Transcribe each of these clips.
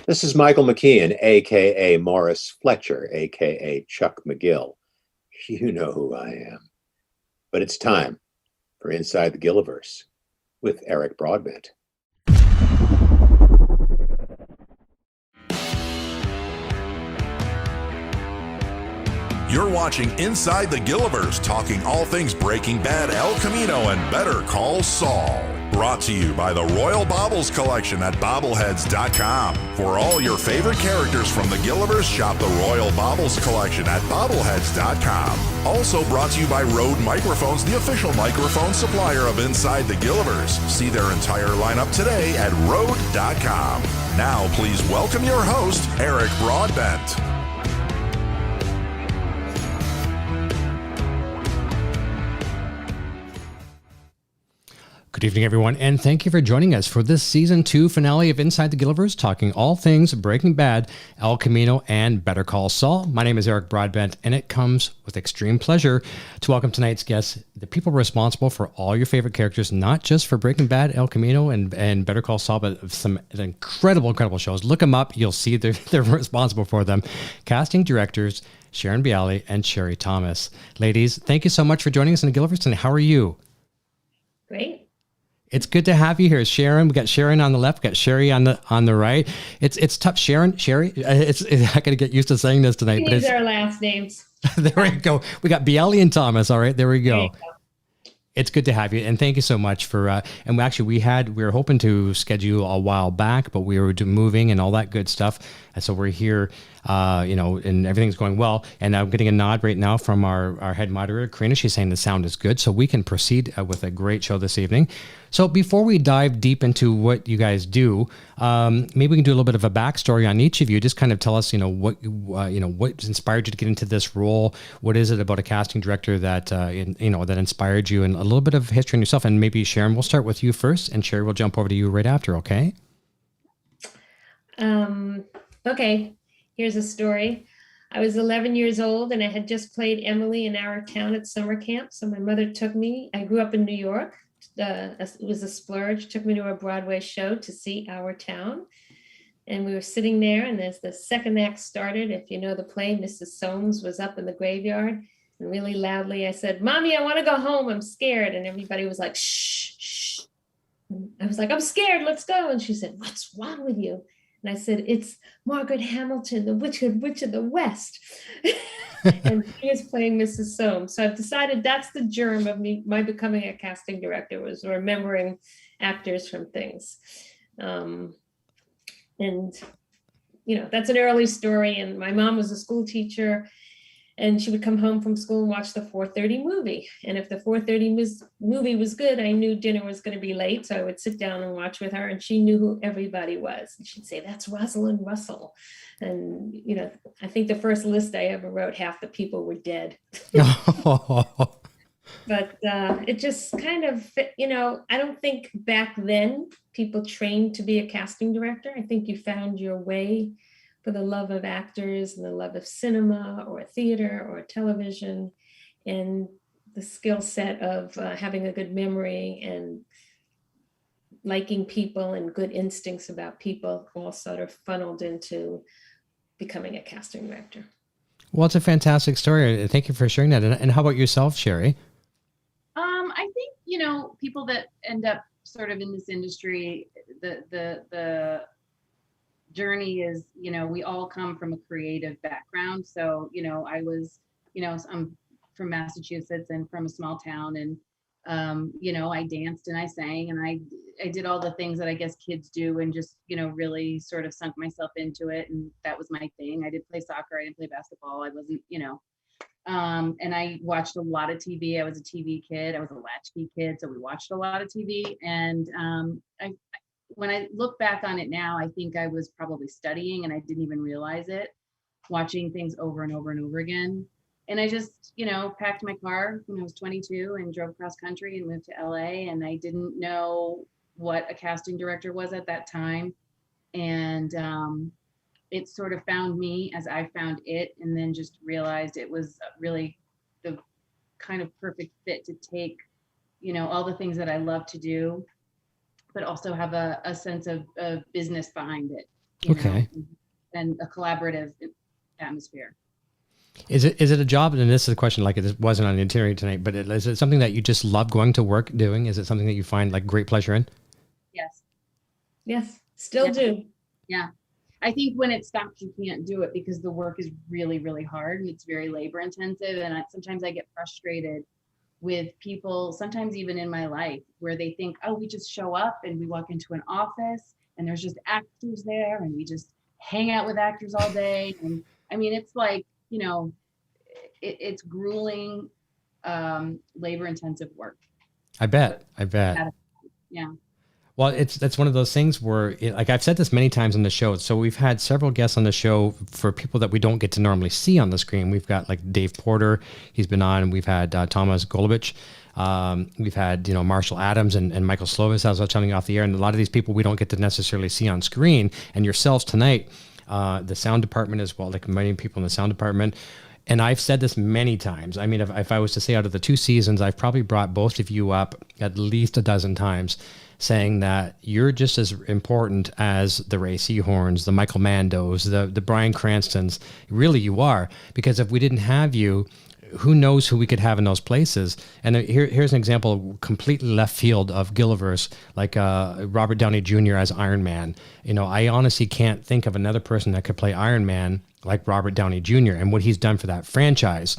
This is Michael McKeon, aka Morris Fletcher, aka Chuck McGill. You know who I am. But it's time for Inside the Gilliverse with Eric Broadbent. You're watching Inside the Gilliverse, talking all things Breaking Bad, El Camino, and Better Call Saul. Brought to you by the Royal Baubles Collection at bobbleheads.com. For all your favorite characters from the Gilliverse, shop the Royal Baubles Collection at bobbleheads.com. Also brought to you by Rode Microphones, the official microphone supplier of Inside the Gilliverse. See their entire lineup today at rode.com. Now please welcome your host, Eric Broadbent. Good evening, everyone, and thank you for joining us for this Season 2 finale of Inside the Gilliverse, talking all things Breaking Bad, El Camino, and Better Call Saul. My name is Eric Broadbent, and it comes with extreme pleasure to welcome tonight's guests, the people responsible for all your favorite characters, not just for Breaking Bad, El Camino, and Better Call Saul, but some incredible shows. Look them up. You'll see they're responsible for them. Casting directors Sharon Bialy and Sherry Thomas. Ladies, thank you so much for joining us in the Gilliverse, and how are you? Great. It's good to have you here, Sharon. We got Sharon on the left, we got Sherry on the right. It's tough, Sherry. I gotta get used to saying this tonight. These are our last names. There we go. We got Bialy and Thomas. All right, there we go. There you go. It's good to have you, and thank you so much for. And we were hoping to schedule a while back, but we were moving and all that good stuff, and so we're here. And everything's going well. And I'm getting a nod right now from our head moderator, Karina. She's saying the sound is good, so we can proceed with a great show this evening. So before we dive deep into what you guys do, maybe we can do a little bit of a backstory on each of you. Just kind of tell us, what inspired you to get into this role. What is it about a casting director that that inspired you, and a little bit of history on yourself. And maybe Sharon, we'll start with you first, and Sherry will jump over to you right after. Okay. Okay. Here's a story. I was 11 years old and I had just played Emily in Our Town at summer camp. So my mother took me. I grew up in New York. It was a splurge. Took me to a Broadway show to see Our Town. And we were sitting there, and as the second act started, if you know the play, Mrs. Soames was up in the graveyard. And really loudly I said, "Mommy, I want to go home. I'm scared." And everybody was like, "Shh, shh." And I was like, "I'm scared. Let's go." And she said, "What's wrong with you?" And I said, "It's Margaret Hamilton, the Witch of the West." And she was playing Mrs. Soames. So I've decided that's the germ of my becoming a casting director, was remembering actors from things. That's an early story. And my mom was a school teacher, and she would come home from school and watch the 4:30 movie. And if the 4:30 movie was good, I knew dinner was going to be late. So I would sit down and watch with her, and she knew who everybody was. And she'd say, "That's Rosalind Russell." And, I think the first list I ever wrote, half the people were dead. But it just kind of, I don't think back then people trained to be a casting director. I think you found your way for the love of actors and the love of cinema or theater or television, and the skill set of having a good memory and liking people and good instincts about people all sort of funneled into becoming a casting director. Well, it's a fantastic story. Thank you for sharing that. And how about yourself, Sherry? I think, people that end up sort of in this industry, the journey is, we all come from a creative background. So, I'm from Massachusetts and from a small town, and, I danced and I sang and I did all the things that I guess kids do, and just, really sort of sunk myself into it. And that was my thing. I did play soccer. I didn't play basketball. I wasn't, and I watched a lot of TV. I was a TV kid. I was a latchkey kid. So we watched a lot of TV. And when I look back on it now, I think I was probably studying and I didn't even realize it, watching things over and over and over again. And I just, packed my car when I was 22 and drove cross country and moved to LA. And I didn't know what a casting director was at that time. And it sort of found me as I found it, and then just realized it was really the kind of perfect fit to take, all the things that I love to do, but also have a sense of business behind it. Okay. And a collaborative atmosphere. Is it a job? And this is a question, like it wasn't on the itinerary tonight, but is it something that you just love going to work doing? Is it something that you find like great pleasure in? Yes. Yes, still do. Yeah. I think when it stops, you can't do it because the work is really, really hard and it's very labor intensive. And sometimes I get frustrated with people, sometimes even in my life, where they think, oh, we just show up and we walk into an office and there's just actors there and we just hang out with actors all day. And I mean, it's like, it's grueling, labor intensive work. I bet. Yeah. Well, that's one of those things where, like I've said this many times on the show. So we've had several guests on the show for people that we don't get to normally see on the screen. We've got like Dave Porter, he's been on. We've had Thomas Schnauz. We've had Marshall Adams and Michael Slovis, as I was telling you off the air, and a lot of these people we don't get to necessarily see on screen. And yourselves tonight, the sound department as well, like many people in the sound department. And I've said this many times. I mean, if I was to say out of the 2 seasons, I've probably brought both of you up at least a dozen times, saying that you're just as important as the Ray Seahorns, the Michael Mandos, the Bryan Cranstons. Really, you are. Because if we didn't have you, who knows who we could have in those places. And here's an example, completely left field of Gilliverse, like Robert Downey Jr. as Iron Man. I honestly can't think of another person that could play Iron Man like Robert Downey Jr. and what he's done for that franchise.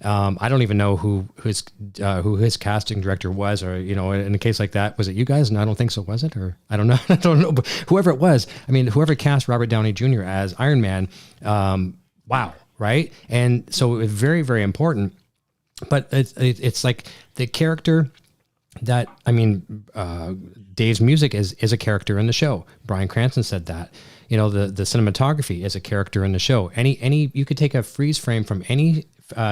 I don't even know who his casting director was, or in a case like that, was it you guys? And I don't think so. Was it? Or I don't know. I don't know. But whoever it was, I mean, whoever cast Robert Downey Jr. as Iron Man, wow, right? And so it was very, very important. But it's like the character that, I mean, Dave's music is a character in the show. Bryan Cranston said that. The cinematography is a character in the show. Any you could take a freeze frame from any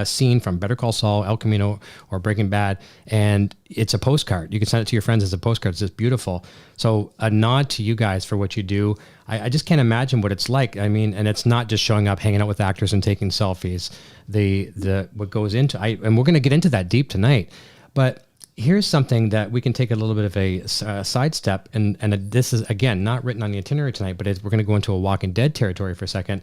scene from Better Call Saul, El Camino, or Breaking Bad, and it's a postcard. You can send it to your friends as a postcard. It's just beautiful. So a nod to you guys for what you do. I just can't imagine what it's like. I mean, and it's not just showing up, hanging out with actors and taking selfies. The what goes into and we're going to get into that deep tonight. But here's something that we can take a little bit of a sidestep, and this is, again, not written on the itinerary tonight, but we're going to go into a Walking Dead territory for a second.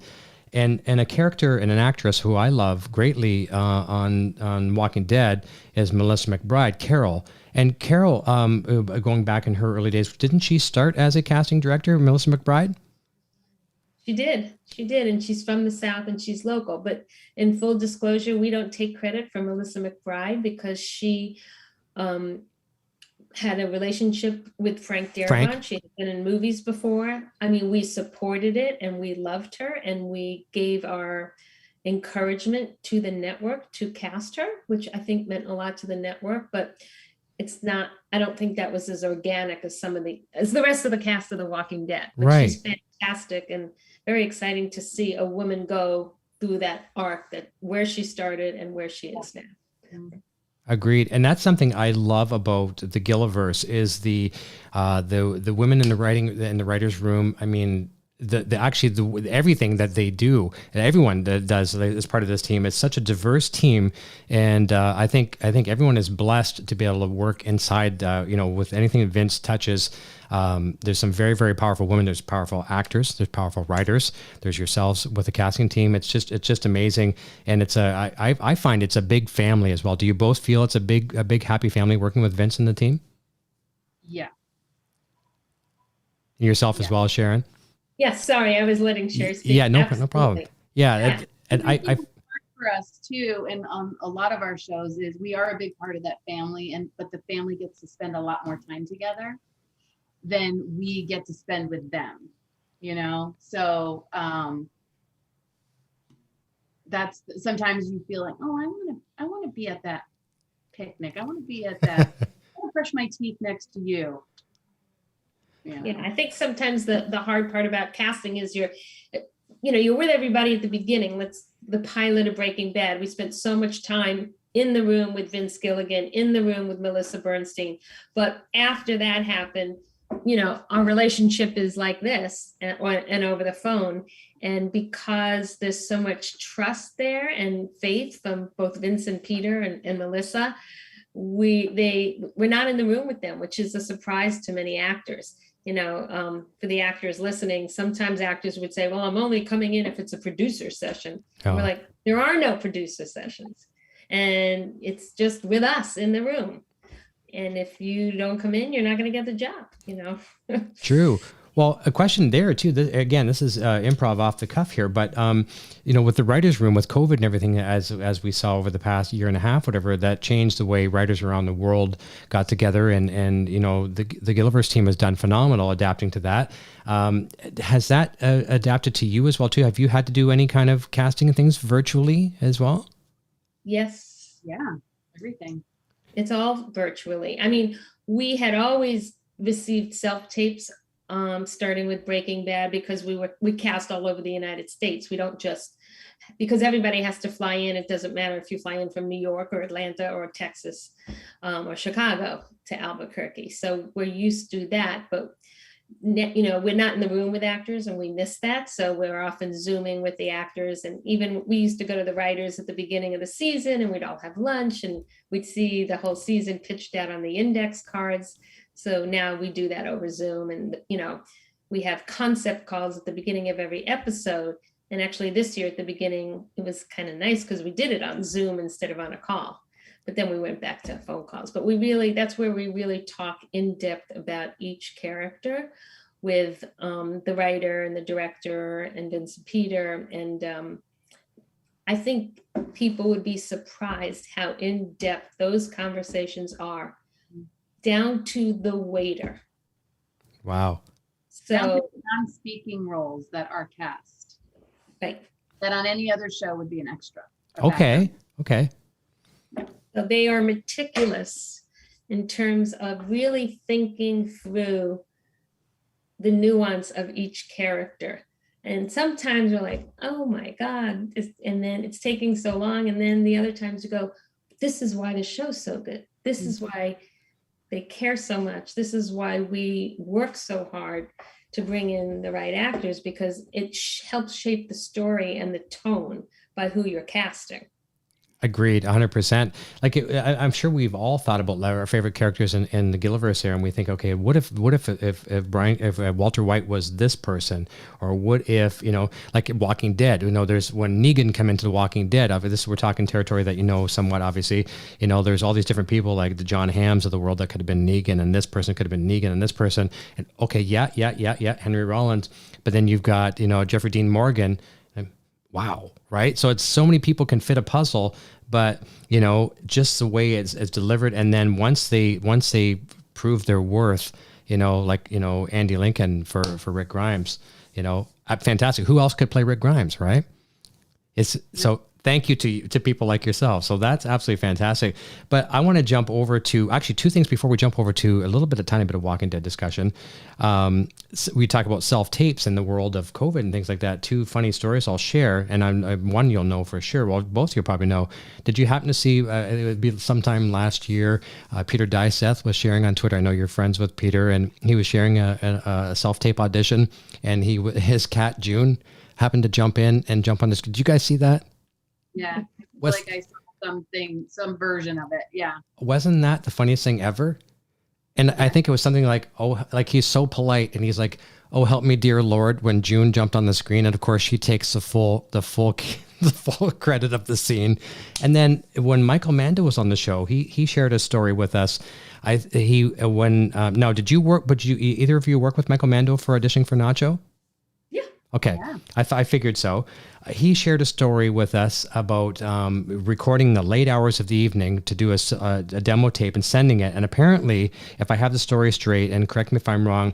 And a character and an actress who I love greatly on Walking Dead is Melissa McBride, Carol. And Carol, going back in her early days, didn't she start as a casting director, Melissa McBride? She did, and she's from the South and she's local. But in full disclosure, we don't take credit for Melissa McBride because she had a relationship with Frank Darabont. She had been in movies before. I mean, we supported it and we loved her and we gave our encouragement to the network to cast her, which I think meant a lot to the network, but it's not, I don't think that was as organic as as the rest of the cast of The Walking Dead. But right. She's fantastic and very exciting to see a woman go through that arc, that where she started and where she is now. Agreed, and that's something I love about the Gilliverse is the women in the writers' room. I mean, the everything that they do, and everyone that does as part of this team, is such a diverse team, and I think everyone is blessed to be able to work inside. With anything that Vince touches. There's some very, very powerful women. There's powerful actors. There's powerful writers. There's yourselves with the casting team. It's just amazing, and I find it's a big family as well. Do you both feel it's a big happy family working with Vince and the team? Yeah. Yourself as well, Sharon? Yes, sorry, I was letting Sharon speak. Yeah, no problem. Yeah, and I for us too, and on a lot of our shows is we are a big part of that family, but the family gets to spend a lot more time together than we get to spend with them, so that's sometimes you feel like, oh, I want to be at that picnic, I want to be at that I want to brush my teeth next to you. Yeah, I think sometimes the hard part about casting is you're with everybody at the beginning. The pilot of Breaking Bad, we spent so much time in the room with Vince Gilligan, in the room with Melissa Bernstein, but after that happened, our relationship is like this and over the phone. And because there's so much trust there and faith from both Vince and Peter and Melissa, we're not in the room with them, which is a surprise to many actors. for the actors listening, sometimes actors would say, well, I'm only coming in if it's a producer session. Oh. We're like, there are no producer sessions. And it's just with us in the room. And if you don't come in, you're not going to get the job, True. Well, a question there too. Again, this is improv off the cuff here, but with the writers' room, with COVID and everything, as we saw over the past year and a half, whatever, that changed the way writers around the world got together, and the Gilliverse team has done phenomenal adapting to that. Has that adapted to you as well too? Have you had to do any kind of casting and things virtually as well? Yes. Yeah, everything. It's all virtually. I mean, we had always received self-tapes starting with Breaking Bad, because we cast all over the United States. We don't just, because everybody has to fly in. It doesn't matter if you fly in from New York or Atlanta or Texas or Chicago to Albuquerque. So we're used to that, but we're not in the room with actors, and we miss that. So we're often Zooming with the actors. And even we used to go to the writers at the beginning of the season, and we'd all have lunch, and we'd see the whole season pitched out on the index cards. So now we do that over Zoom, and we have concept calls at the beginning of every episode. And actually this year at the beginning, it was kind of nice because we did it on Zoom instead of on a call. But then we went back to phone calls. But that's where we really talk in depth about each character with the writer and the director and Vince and Peter. And I think people would be surprised how in depth those conversations are, down to the waiter. Wow. So non-speaking roles that are cast. Right. That on any other show would be an extra. Okay. So they are meticulous in terms of really thinking through the nuance of each character. And sometimes we're like, oh my God, and then it's taking so long. And then the other times you go, this is why the show's so good. This is why they care so much. This is why we work so hard to bring in the right actors, because it helps shape the story and the tone by who you're casting. Agreed, 100%. Like I'm sure we've all thought about our favorite characters in the Gilliverse here, and we think, okay, what if Walter White was this person, or what if like Walking Dead? There's when Negan come into The Walking Dead. We're talking territory that somewhat. Obviously, there's all these different people like the John Hams of the world that could have been Negan, and this person could have been Negan, and this person. And okay, yeah, Henry Rollins. But then you've got Jeffrey Dean Morgan. Wow, right? So it's so many people can fit a puzzle, but just the way it's delivered, and then once they prove their worth, like Andy Lincoln for Rick Grimes, fantastic. Who else could play Rick Grimes, right? So thank you to people like yourself. So that's absolutely fantastic. But I want to jump over to actually two things before we jump over to a tiny bit of Walking Dead discussion. So we talk about self-tapes in the world of COVID and things like that. Two funny stories I'll share. And one you'll know for sure. Well, both of you probably know. Did you happen to see, it would be sometime last year, Peter Dyseth was sharing on Twitter. I know you're friends with Peter, and he was sharing a self-tape audition, and his cat, June, happened to jump in and jump on this. Did you guys see that? Yeah, I saw some version of it. Yeah. Wasn't that the funniest thing ever? And I think it was something like, he's so polite, and he's like, "Oh, help me, dear Lord," when June jumped on the screen, and of course she takes the full credit of the scene. And then when Michael Mando was on the show, he shared a story with us. Did you work? But either of you work with Michael Mando for auditioning for Nacho? Okay, yeah. I figured so. He shared a story with us about recording the late hours of the evening to do a demo tape and sending it. And apparently, if I have the story straight, and correct me if I'm wrong,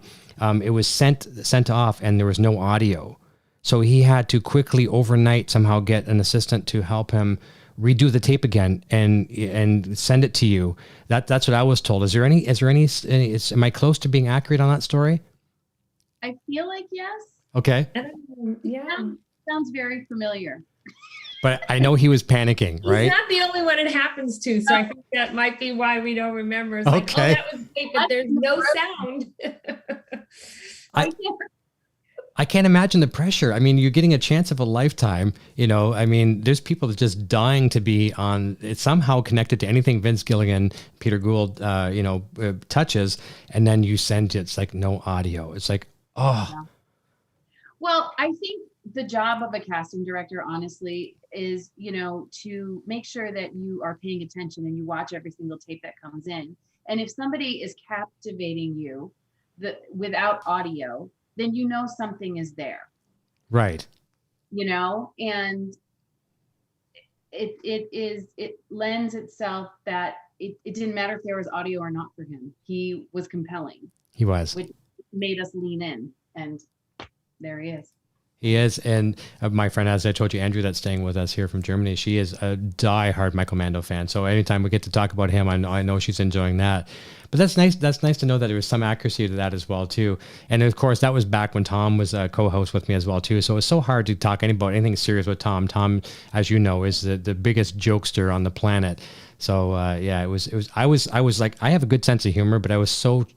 it was sent off and there was no audio. So he had to quickly overnight somehow get an assistant to help him redo the tape again and send it to you. That's what I was told. Is there any? Am I close to being accurate on that story? I feel like yes. Okay. Yeah. Sounds very familiar. But I know he was panicking, right? He's not the only one it happens to, so I think that might be why we don't remember. It's like, that was great, but there's no sound. I can't imagine the pressure. I mean, you're getting a chance of a lifetime, you know. I mean, there's people that just dying to be on. It's somehow connected to anything Vince Gilligan, Peter Gould, touches, and then you send it. It's like no audio. It's like, oh. Yeah. Well, I think the job of a casting director, honestly, is, you know, to make sure that you are paying attention and you watch every single tape that comes in. And if somebody is captivating you without audio, then you know something is there. Right. You know, and it lends itself that it didn't matter if there was audio or not for him. He was compelling. He was. Which made us lean in, and there he is. He is. And my friend, as I told you, Andrew, that's staying with us here from Germany, she is a diehard Michael Mando fan. So anytime we get to talk about him, I know she's enjoying that. But that's nice. That's nice to know that there was some accuracy to that as well, too. And of course, that was back when Tom was a co-host with me as well, too. So it's so hard to talk about anything serious with Tom. Tom, as you know, is the biggest jokester on the planet. So yeah, it was. I was like, I have a good sense of humor, but I was so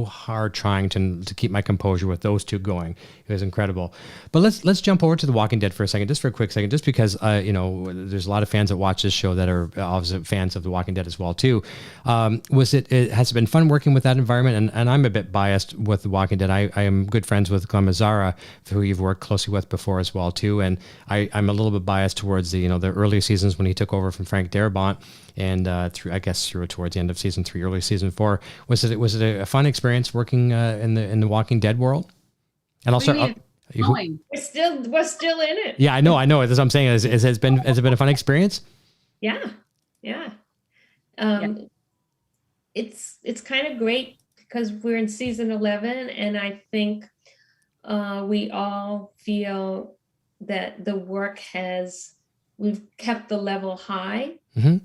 hard trying to keep my composure with those two going. It was incredible. But let's jump over to The Walking Dead for a second, just for a quick second, just because there's a lot of fans that watch this show that are obviously fans of The Walking Dead as well too. Has it been fun working with that environment? And I'm a bit biased with The Walking Dead. I am good friends with Glenn Mazzara, who you've worked closely with before as well too. And I'm a little bit biased towards the early seasons when he took over from Frank Darabont. And through towards the end of season 3, early season 4, was it a fun experience working in the Walking Dead world? And also, we're still in it. Yeah, I know. That's what I'm saying. Has it been a fun experience? Yeah. It's kind of great because we're in season 11, and I think we all feel that the work we've kept the level high. Mm-hmm.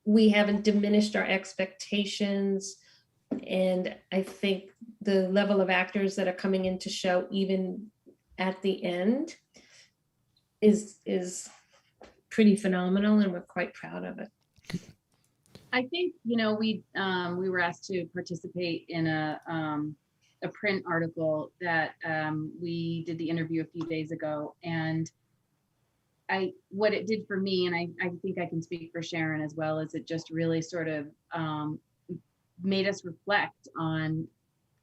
We haven't diminished our expectations. And I think the level of actors that are coming into show, even at the end, is pretty phenomenal, and we're quite proud of it. I think, we were asked to participate in a print article that we did the interview a few days ago, and what it did for me, and I think I can speak for Sharon as well, is it just really sort of made us reflect on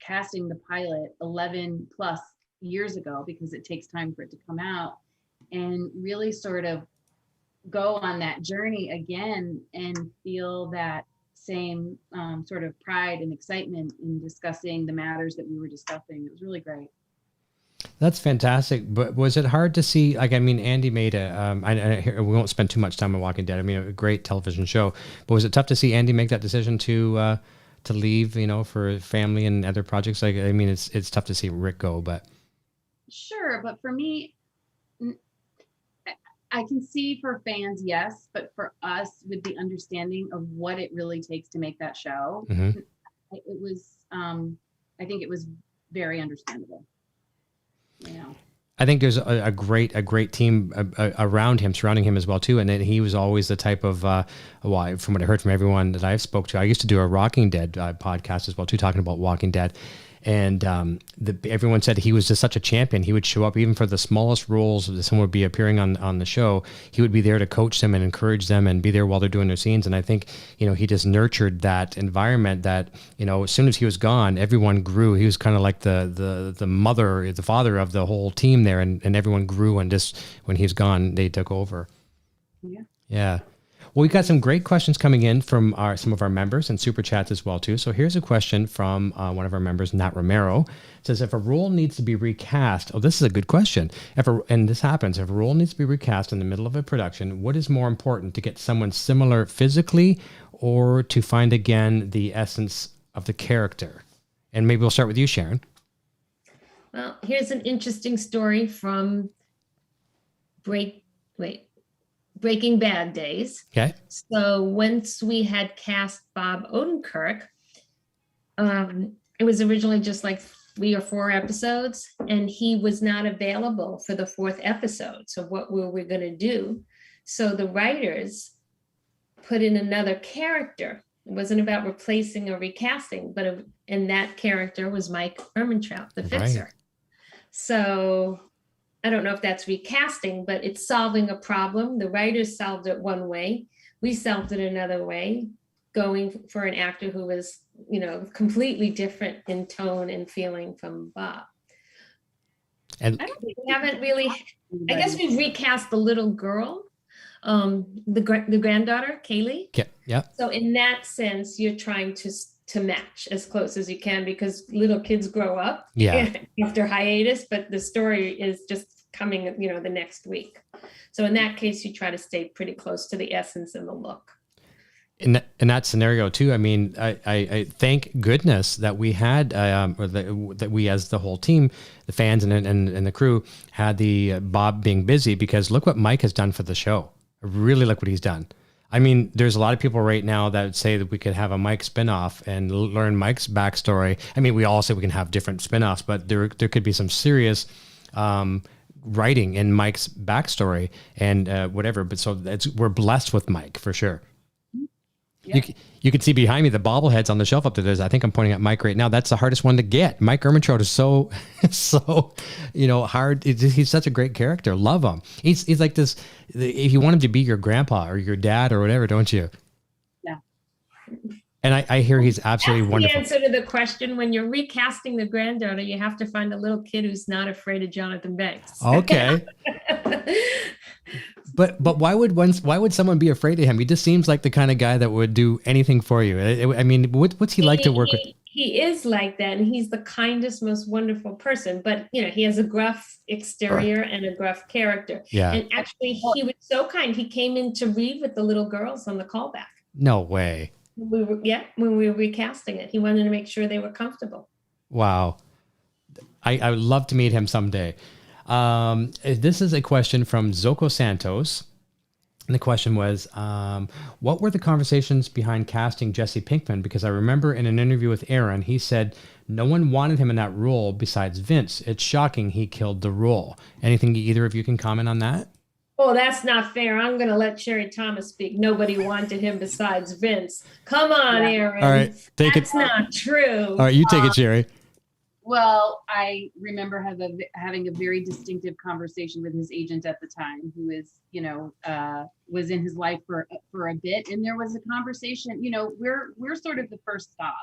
casting the pilot 11 plus years ago, because it takes time for it to come out, and really sort of go on that journey again and feel that same sort of pride and excitement in discussing the matters that we were discussing. It was really great. That's fantastic. But was it hard to see? Like, I mean, Andy made we won't spend too much time on Walking Dead. I mean, a great television show. But was it tough to see Andy make that decision to leave, for family and other projects? Like, I mean, it's tough to see Rick go, but. Sure, but for me, I can see for fans, yes, but for us, with the understanding of what it really takes to make that show, mm-hmm. It was. I think it was very understandable. I think there's a great team around him, surrounding him as well too, and he was always the type of from what I heard from everyone that I've spoke to. I used to do a Walking Dead podcast as well too, talking about Walking Dead, and everyone said he was just such a champion. He would show up even for the smallest roles that someone would be appearing on the show. He would be there to coach them and encourage them and be there while they're doing their scenes. And I think he just nurtured that environment that as soon as he was gone, everyone grew. He was kind of like the father of the whole team there, and everyone grew. And just when he was gone, they took over. Yeah. Well, we've got some great questions coming in from some of our members and super chats as well too. So here's a question from one of our members, Nat Romero. It says, if a role needs to be recast, this is a good question. And this happens, if a role needs to be recast in the middle of a production, what is more important, to get someone similar physically or to find again the essence of the character? And maybe we'll start with you, Sharon. Well, here's an interesting story from Breaking Bad days. Okay. So once we had cast Bob Odenkirk, it was originally just like 3 or 4 episodes, and he was not available for the 4th episode. So what were we going to do? So the writers put in another character. It wasn't about replacing or recasting, and that character was Mike Ehrmantraut, the fixer. So I don't know if that's recasting, but it's solving a problem. The writers solved it one way. We solved it another way, going for an actor who was, completely different in tone and feeling from Bob. And I don't think we haven't really, I guess we've recast the little girl, the granddaughter, Kaylee. yeah. So in that sense, you're trying to match as close as you can, because little kids grow up after hiatus, but the story is just coming, the next week. So in that case, you try to stay pretty close to the essence and the look. In that scenario too, I mean, I thank goodness that we had, that we as the whole team, the fans and the crew, had the Bob being busy, because look what Mike has done for the show. I really like what he's done. I mean, there's a lot of people right now that say that we could have a Mike spinoff and learn Mike's backstory. I mean, we all say we can have different spinoffs, but there could be some serious writing in Mike's backstory and whatever. But so we're blessed with Mike for sure. Yeah. You can see behind me the bobbleheads on the shelf up there. I think I'm pointing at Mike right now. That's the hardest one to get. Mike Ehrmantraut is so hard. He's such a great character. Love him. He's like this. If you want him to be your grandpa or your dad or whatever, don't you? Yeah. And I hear he's absolutely wonderful. The answer to the question: when you're recasting the granddaughter, you have to find a little kid who's not afraid of Jonathan Banks. Okay. But why would someone be afraid of him? He just seems like the kind of guy that would do anything for you. I mean, what's he like to work with? He is like that, and he's the kindest, most wonderful person. But he has a gruff exterior and a gruff character. Yeah. And actually, he was so kind. He came in to read with the little girls on the callback. No way. When we were recasting it, he wanted to make sure they were comfortable. Wow. I would love to meet him someday. This is a question from Zoko Santos. And the question was, what were the conversations behind casting Jesse Pinkman? Because I remember in an interview with Aaron, he said no one wanted him in that role besides Vince. It's shocking he killed the role. Anything either of you can comment on that? Oh, that's not fair. I'm going to let Sherry Thomas speak. Nobody wanted him besides Vince. Come on, Aaron. All right, that's not true. All right, you take it, Sherry. Well, I remember having a very distinctive conversation with his agent at the time, who is, was in his life for a bit. And there was a conversation, we're sort of the first stop.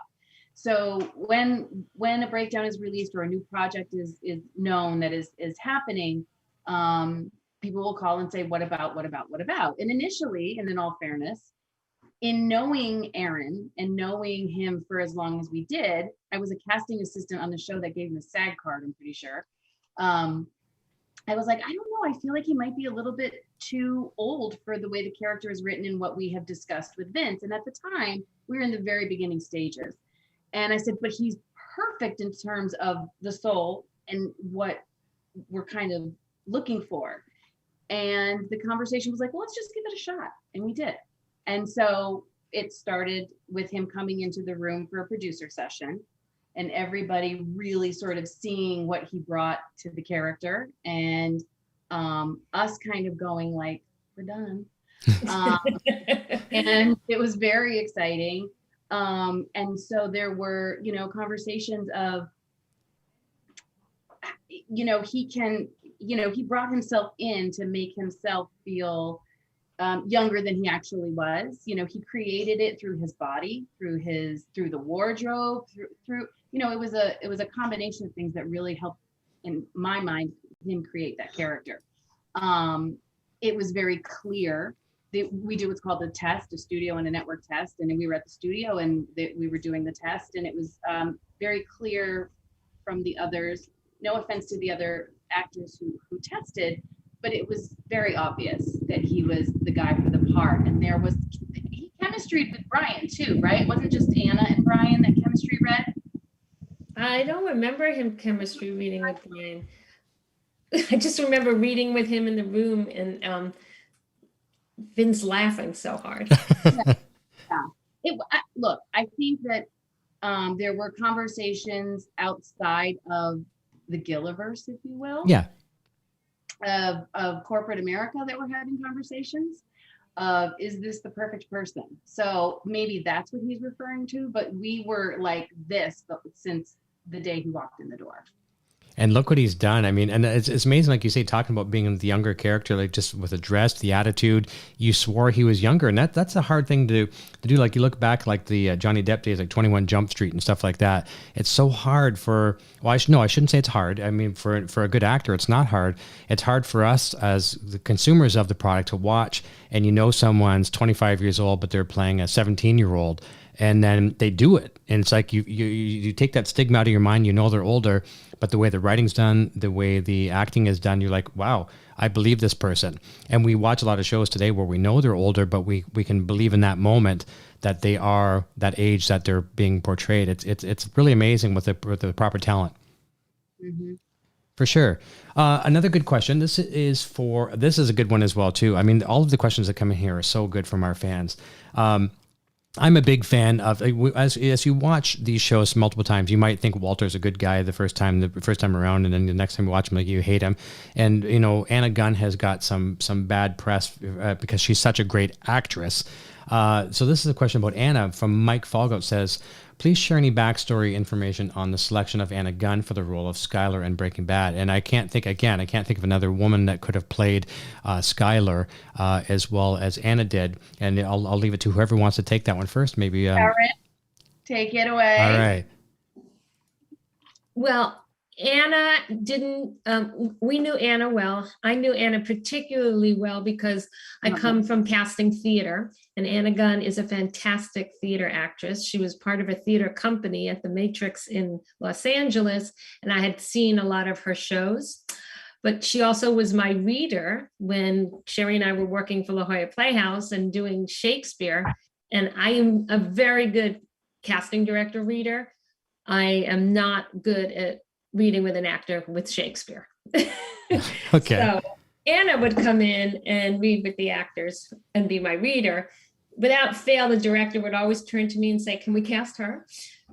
So when a breakdown is released or a new project is known that is happening, people will call and say, what about? And initially, and in all fairness, in knowing Aaron and knowing him for as long as we did, I was a casting assistant on the show that gave him a SAG card, I'm pretty sure. I was like, I don't know, I feel like he might be a little bit too old for the way the character is written and what we have discussed with Vince. And at the time, we were in the very beginning stages. And I said, but he's perfect in terms of the soul and what we're kind of looking for. And the conversation was like, well, let's just give it a shot. And we did. And so it started with him coming into the room for a producer session and everybody really sort of seeing what he brought to the character and us kind of going like, we're done. And it was very exciting. And so there were, conversations of, he brought himself in to make himself feel younger than he actually was. He created it through his body, through the wardrobe, through it was a combination of things that really helped, in my mind, him create that character. It was very clear that we do what's called a test, a studio and a network test. And then we were at the studio and we were doing the test, and it was very clear from the others, no offense to the other actors who tested, but it was very obvious that he was the guy for the part. And he chemistryed with Brian too, right? It wasn't just Anna and Brian that chemistry read. I don't remember him chemistry reading with Brian. I just remember reading with him in the room and Vince laughing so hard. Yeah. Look, I think that there were conversations outside of the Gilliverse, if you will. Yeah. Of corporate America that we're having conversations of, is this the perfect person? So maybe that's what he's referring to, but we were like this since the day he walked in the door. And look what he's done. I mean, and it's amazing, like you say, talking about being the younger character, like just with the dress, the attitude. You swore he was younger, and that's a hard thing to do. Like you look back, like the Johnny Depp days, like 21 Jump Street and stuff like that. It's so hard for. Well, I shouldn't say it's hard. I mean, for a good actor, it's not hard. It's hard for us as the consumers of the product to watch, and someone's 25 years old, but they're playing a 17-year-old. And then they do it. And it's like you take that stigma out of your mind, they're older, but the way the writing's done, the way the acting is done, you're like, wow, I believe this person. And we watch a lot of shows today where we know they're older, but we can believe in that moment that they are that age that they're being portrayed. It's really amazing with the proper talent. Mm-hmm. For sure. Another good question. This is a good one as well too. I mean, all of the questions that come in here are so good from our fans. I'm a big fan of, as you watch these shows multiple times, you might think Walter's a good guy the first time around, and then the next time you watch him, like, you hate him. And Anna Gunn has got some bad press because she's such a great actress. So this is a question about Anna from Mike Falgout. Says, please share any backstory information on the selection of Anna Gunn for the role of Skylar in Breaking Bad. And I can't think of another woman that could have played Skylar as well as Anna did. And I'll leave it to whoever wants to take that one first. Maybe Sharon, take it away. All right. Well, Anna didn't, we knew Anna well. I knew Anna particularly well because I come from casting theater, and Anna Gunn is a fantastic theater actress. She was part of a theater company at the Matrix in Los Angeles, and I had seen a lot of her shows. But she also was my reader when Sherry and I were working for La Jolla Playhouse and doing Shakespeare. And I am a very good casting director reader. I am not good at reading with an actor with Shakespeare. Okay. So Anna would come in and read with the actors and be my reader. Without fail, the director would always turn to me and say, can we cast her?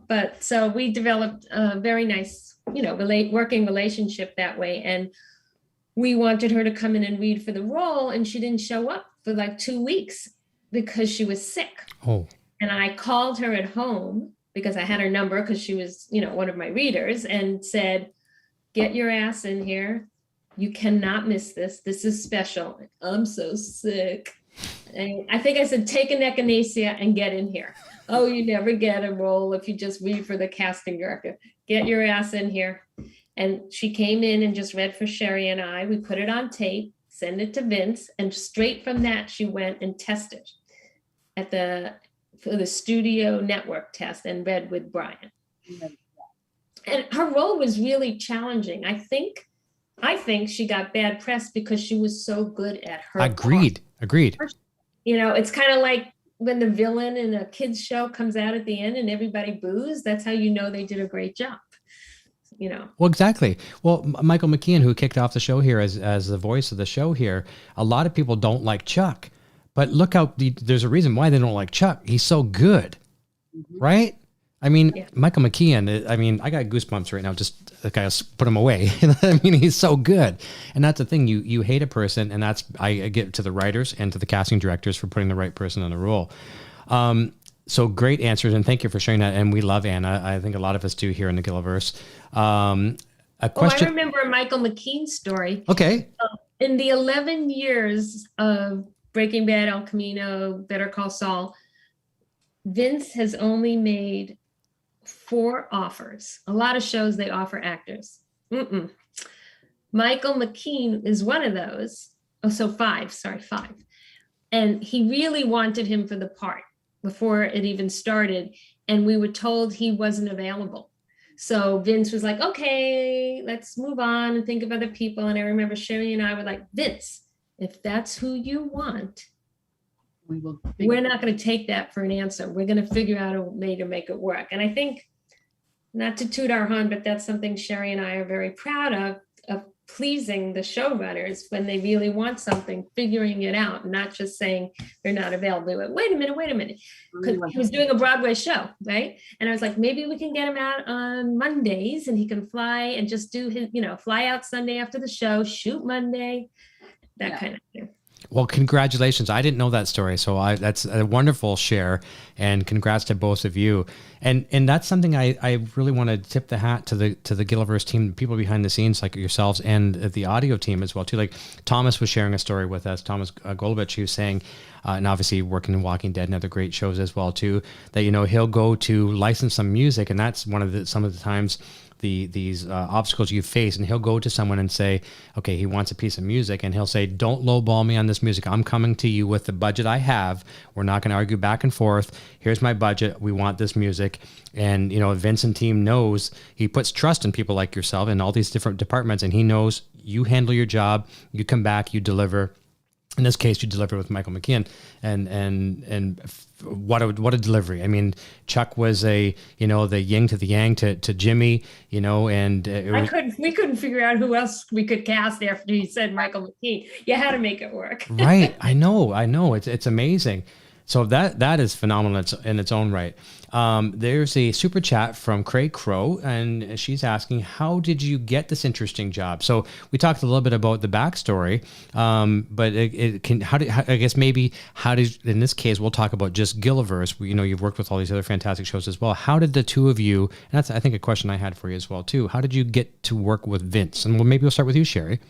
But so we developed a very nice, working relationship that way. And we wanted her to come in and read for the role, and she didn't show up for like 2 weeks because she was sick. Oh. And I called her at home because I had her number because she was, one of my readers, and said, get your ass in here. You cannot miss this. This is special. I'm so sick. And I think I said, take an echinacea and get in here. Oh, you never get a role if you just read for the casting director. Get your ass in here. And she came in and just read for Sherry and I. We put it on tape, send it to Vince, and straight from that, she went and tested for the studio network test and read with Brian. And her role was really challenging. I think she got bad press because she was so good at her Agreed. It's kind of like when the villain in a kid's show comes out at the end and everybody boos. That's how they did a great job. Well, exactly. Well, Michael McKean, who kicked off the show here as the voice of the show here, a lot of people don't like Chuck. But look there's a reason why they don't like Chuck. He's so good, right? I mean, yeah. Michael McKean, I got goosebumps right now. Just like I put him away. I mean, he's so good. And that's the thing. You hate a person, and I give it to the writers and to the casting directors for putting the right person in the role. So great answers, and thank you for sharing that. And we love Anna. I think a lot of us do here in the Gilliverse. A question. I remember a Michael McKean story. Okay. In the 11 years of Breaking Bad, El Camino, Better Call Saul, Vince has only made 4 offers. A lot of shows, they offer actors. Michael McKean is one of those. Oh, so 5. And he really wanted him for the part before it even started. And we were told he wasn't available. So Vince was like, okay, let's move on and think of other people. And I remember Sherry and I were like, Vince, if that's who you want, we're not going to take that for an answer. We're going to figure out a way to make it work. And I think, not to toot our horn, but that's something Sherry and I are very proud of pleasing the showrunners when they really want something, figuring it out, not just saying they're not available. Wait a minute. Because he was doing a Broadway show, right? And I was like, maybe we can get him out on Mondays and he can fly and just do his, fly out Sunday after the show, shoot Monday, that kind of thing. Well, congratulations. I didn't know that story. So that's a wonderful share, and congrats to both of you. And that's something I really want to tip the hat to the Gilliverse team, people behind the scenes like yourselves, and the audio team as well too. Like Thomas was sharing a story with us, Thomas Gould, he was saying, and obviously working in Walking Dead and other great shows as well too, that, he'll go to license some music, and that's some of the times these obstacles you face, and he'll go to someone and say, okay, he wants a piece of music, and he'll say, don't lowball me on this music. I'm coming to you with the budget I have. We're not going to argue back and forth. Here's my budget. We want this music. And, Vince and team knows, he puts trust in people like yourself in all these different departments, and he knows you handle your job, you come back, you deliver. In this case, you delivered with Michael McKean, and what a delivery! I mean, Chuck was the yin to the yang to Jimmy, and we couldn't figure out who else we could cast after he said Michael McKean. You had to make it work. Right? I know. It's amazing. So that is phenomenal in its own right. There's a super chat from Craig Crow, and she's asking, how did you get this interesting job? So we talked a little bit about the backstory, but in this case, we'll talk about just Gilliverse. You've worked with all these other fantastic shows as well. How did the two of you, and that's, I think, a question I had for you as well too, how did you get to work with Vince? And maybe we'll start with you, Sherry.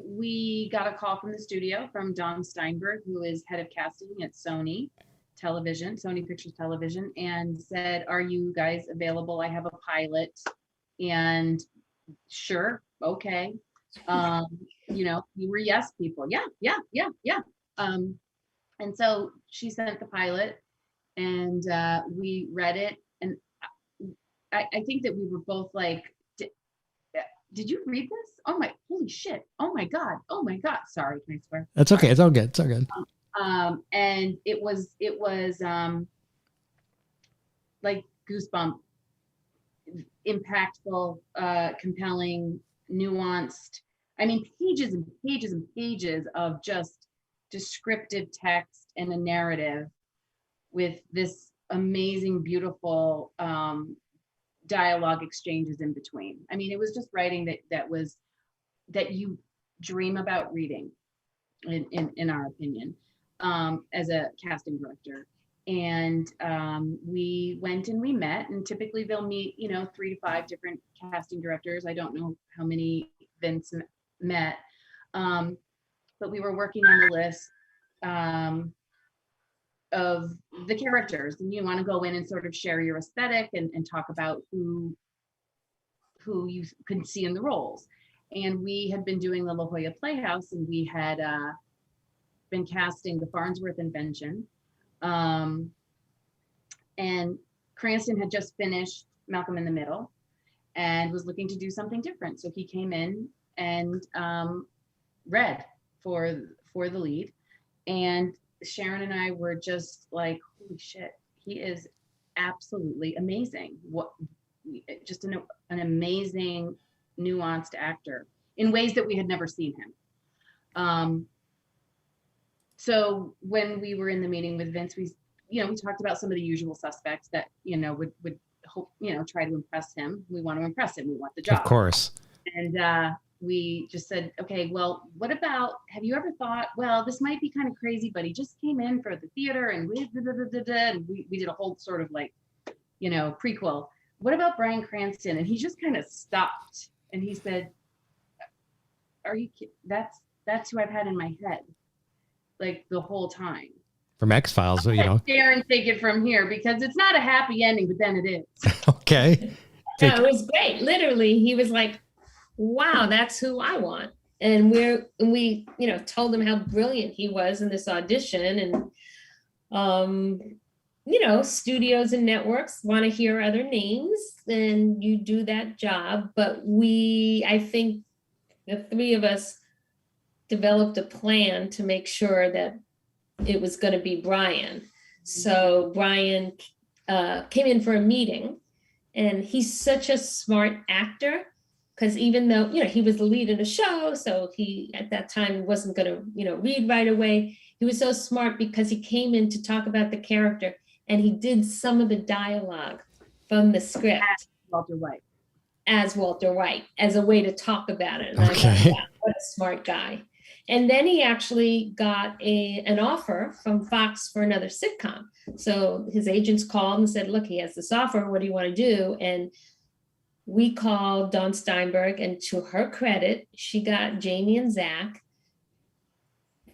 We got a call from the studio from Don Steinberg, who is head of casting at Sony Pictures Television, and said, are you guys available? I have a pilot. And sure, okay. You were yes people. Yeah. And so she sent the pilot, and we read it. And I think that we were both like, did you read this? Oh my, holy shit. Oh my God. Sorry, can I swear? That's okay. It's all good. And it was like goosebump, impactful, compelling, nuanced. I mean, pages and pages and pages of just descriptive text and a narrative with this amazing, beautiful, dialogue exchanges in between. I mean, it was just writing that you dream about reading, in our opinion, as a casting director. And we went and we met, and typically they'll meet 3 to 5 different casting directors. I don't know how many Vince met, but we were working on the list of the characters, and you want to go in and sort of share your aesthetic and talk about who you can see in the roles. And we had been doing the La Jolla Playhouse, and we had been casting the Farnsworth Invention, and Cranston had just finished Malcolm in the Middle and was looking to do something different. So he came in and read for the lead, and Sharon and I were just like, holy shit, he is absolutely amazing. Just an amazing, nuanced actor in ways that we had never seen him. So when we were in the meeting with Vince, we talked about some of the usual suspects that, would hope, try to impress him. We want to impress him. We want the job. Of course. And we just said, okay, well, what about, have you ever thought, well, this might be kind of crazy, but he just came in for the theater, and we did a whole sort of like, prequel. What about Bryan Cranston? And he just kind of stopped, and he said, are you kidding? That's who I've had in my head, like the whole time. From X-Files, Sharon, take it from here, because it's not a happy ending, but then it is. Okay. No, it was great. Literally, he was like, wow, that's who I want. And we told him how brilliant he was in this audition. And, studios and networks want to hear other names, and you do that job. But I think the 3 of us developed a plan to make sure that it was going to be Bryan. So Bryan came in for a meeting, and he's such a smart actor. Because even though, he was the lead in the show, so he, at that time, wasn't going to, read right away. He was so smart because he came in to talk about the character, and he did some of the dialogue from the script. As Walter White, as a way to talk about it. And okay. I thought, wow, what a smart guy. And then he actually got an offer from Fox for another sitcom. So his agents called and said, look, he has this offer. What do you want to do? And we called Dawn Steinberg, and to her credit, she got Jamie and Zach.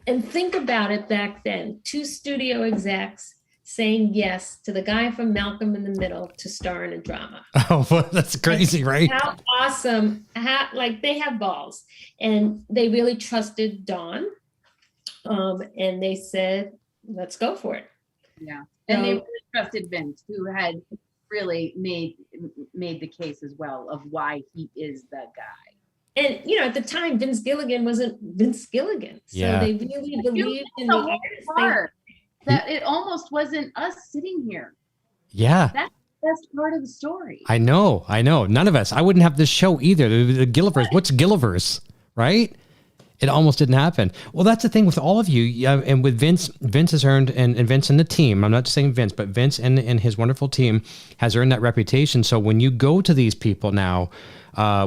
And think about it back then, 2 studio execs saying yes to the guy from Malcolm in the Middle to star in a drama. Oh, well, that's crazy, right? How awesome. Like, they have balls. And they really trusted Dawn. And they said, let's go for it. Yeah. And they really trusted Vince, who had really made the case as well of why he is the guy. And, at the time, Vince Gilligan wasn't Vince Gilligan. So they really believed in the artist. That it almost wasn't us sitting here. Yeah. That's the best part of the story. I know. None of us. I wouldn't have this show either. The Gilliverse. What's Gilliverse, right? It almost didn't happen. Well, that's the thing with all of you. And with Vince has earned, and Vince and the team, I'm not just saying Vince, but Vince and his wonderful team has earned that reputation. So when you go to these people now,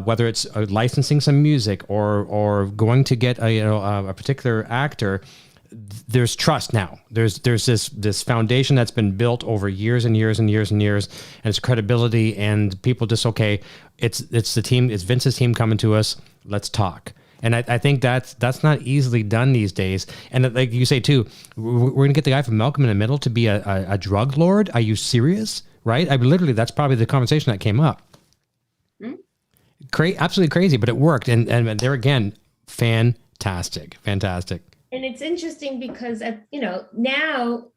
whether it's licensing some music or going to get a particular actor, there's trust now. There's this foundation that's been built over years and years and years and years, and it's credibility, and people just, okay, it's the team, it's Vince's team coming to us, let's talk. And I think that's not easily done these days. And like you say too, we're gonna get the guy from Malcolm in the Middle to be a drug lord. Are you serious? Right? I mean, literally, that's probably the conversation that came up. Absolutely crazy, but it worked. And there again, fantastic. And it's interesting because, now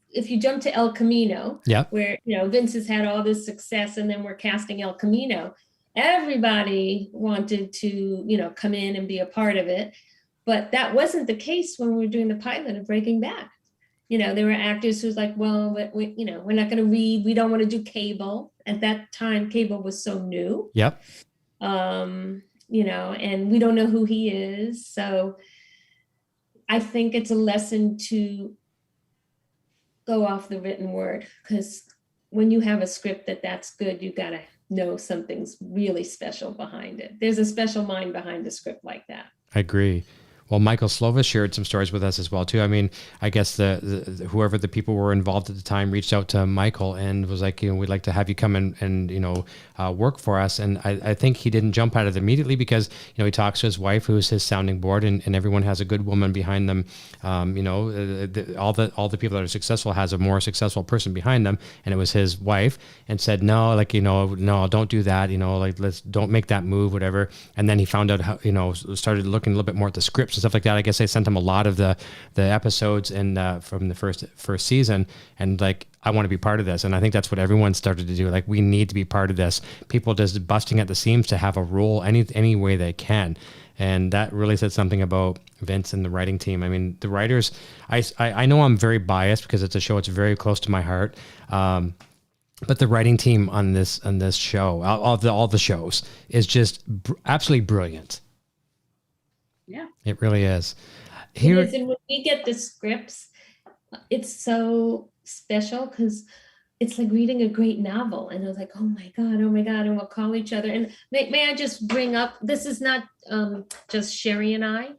if you jump to El Camino, where, Vince has had all this success, and then we're casting El Camino, everybody wanted to, come in and be a part of it. But that wasn't the case when we were doing the pilot of Breaking Bad. There were actors who was like, well, we're not going to read. We don't want to do cable. At that time, cable was so new. Yep. And we don't know who he is. So I think it's a lesson to go off the written word, because when you have a script that's good, you got to know something's really special behind it. There's a special mind behind a script like that. I agree. Well, Michael Slovis shared some stories with us as well too. I mean, I guess the whoever the people were involved at the time reached out to Michael and was like, we'd like to have you come and work for us. And I think he didn't jump at it immediately because, he talks to his wife, who's his sounding board, and everyone has a good woman behind them. All the people that are successful has a more successful person behind them. And it was his wife, and said, no, no, don't do that. Let's don't make that move, whatever. And then he found out how, started looking a little bit more at the scripts and stuff like that. I guess they sent him a lot of the episodes and from the first season, and like, I want to be part of this. And I think that's what everyone started to do. Like, we need to be part of this. People just busting at the seams to have a role any way they can. And that really said something about Vince and the writing team. I mean, the writers, I know I'm very biased because it's a show that's very close to my heart. But the writing team on this show, all the shows, is just absolutely brilliant. Yeah, it really is. It is, and when we get the scripts, it's so special because it's like reading a great novel. And I was like, oh my God. And we'll call each other. And may I just bring up, this is not just Sherry and I.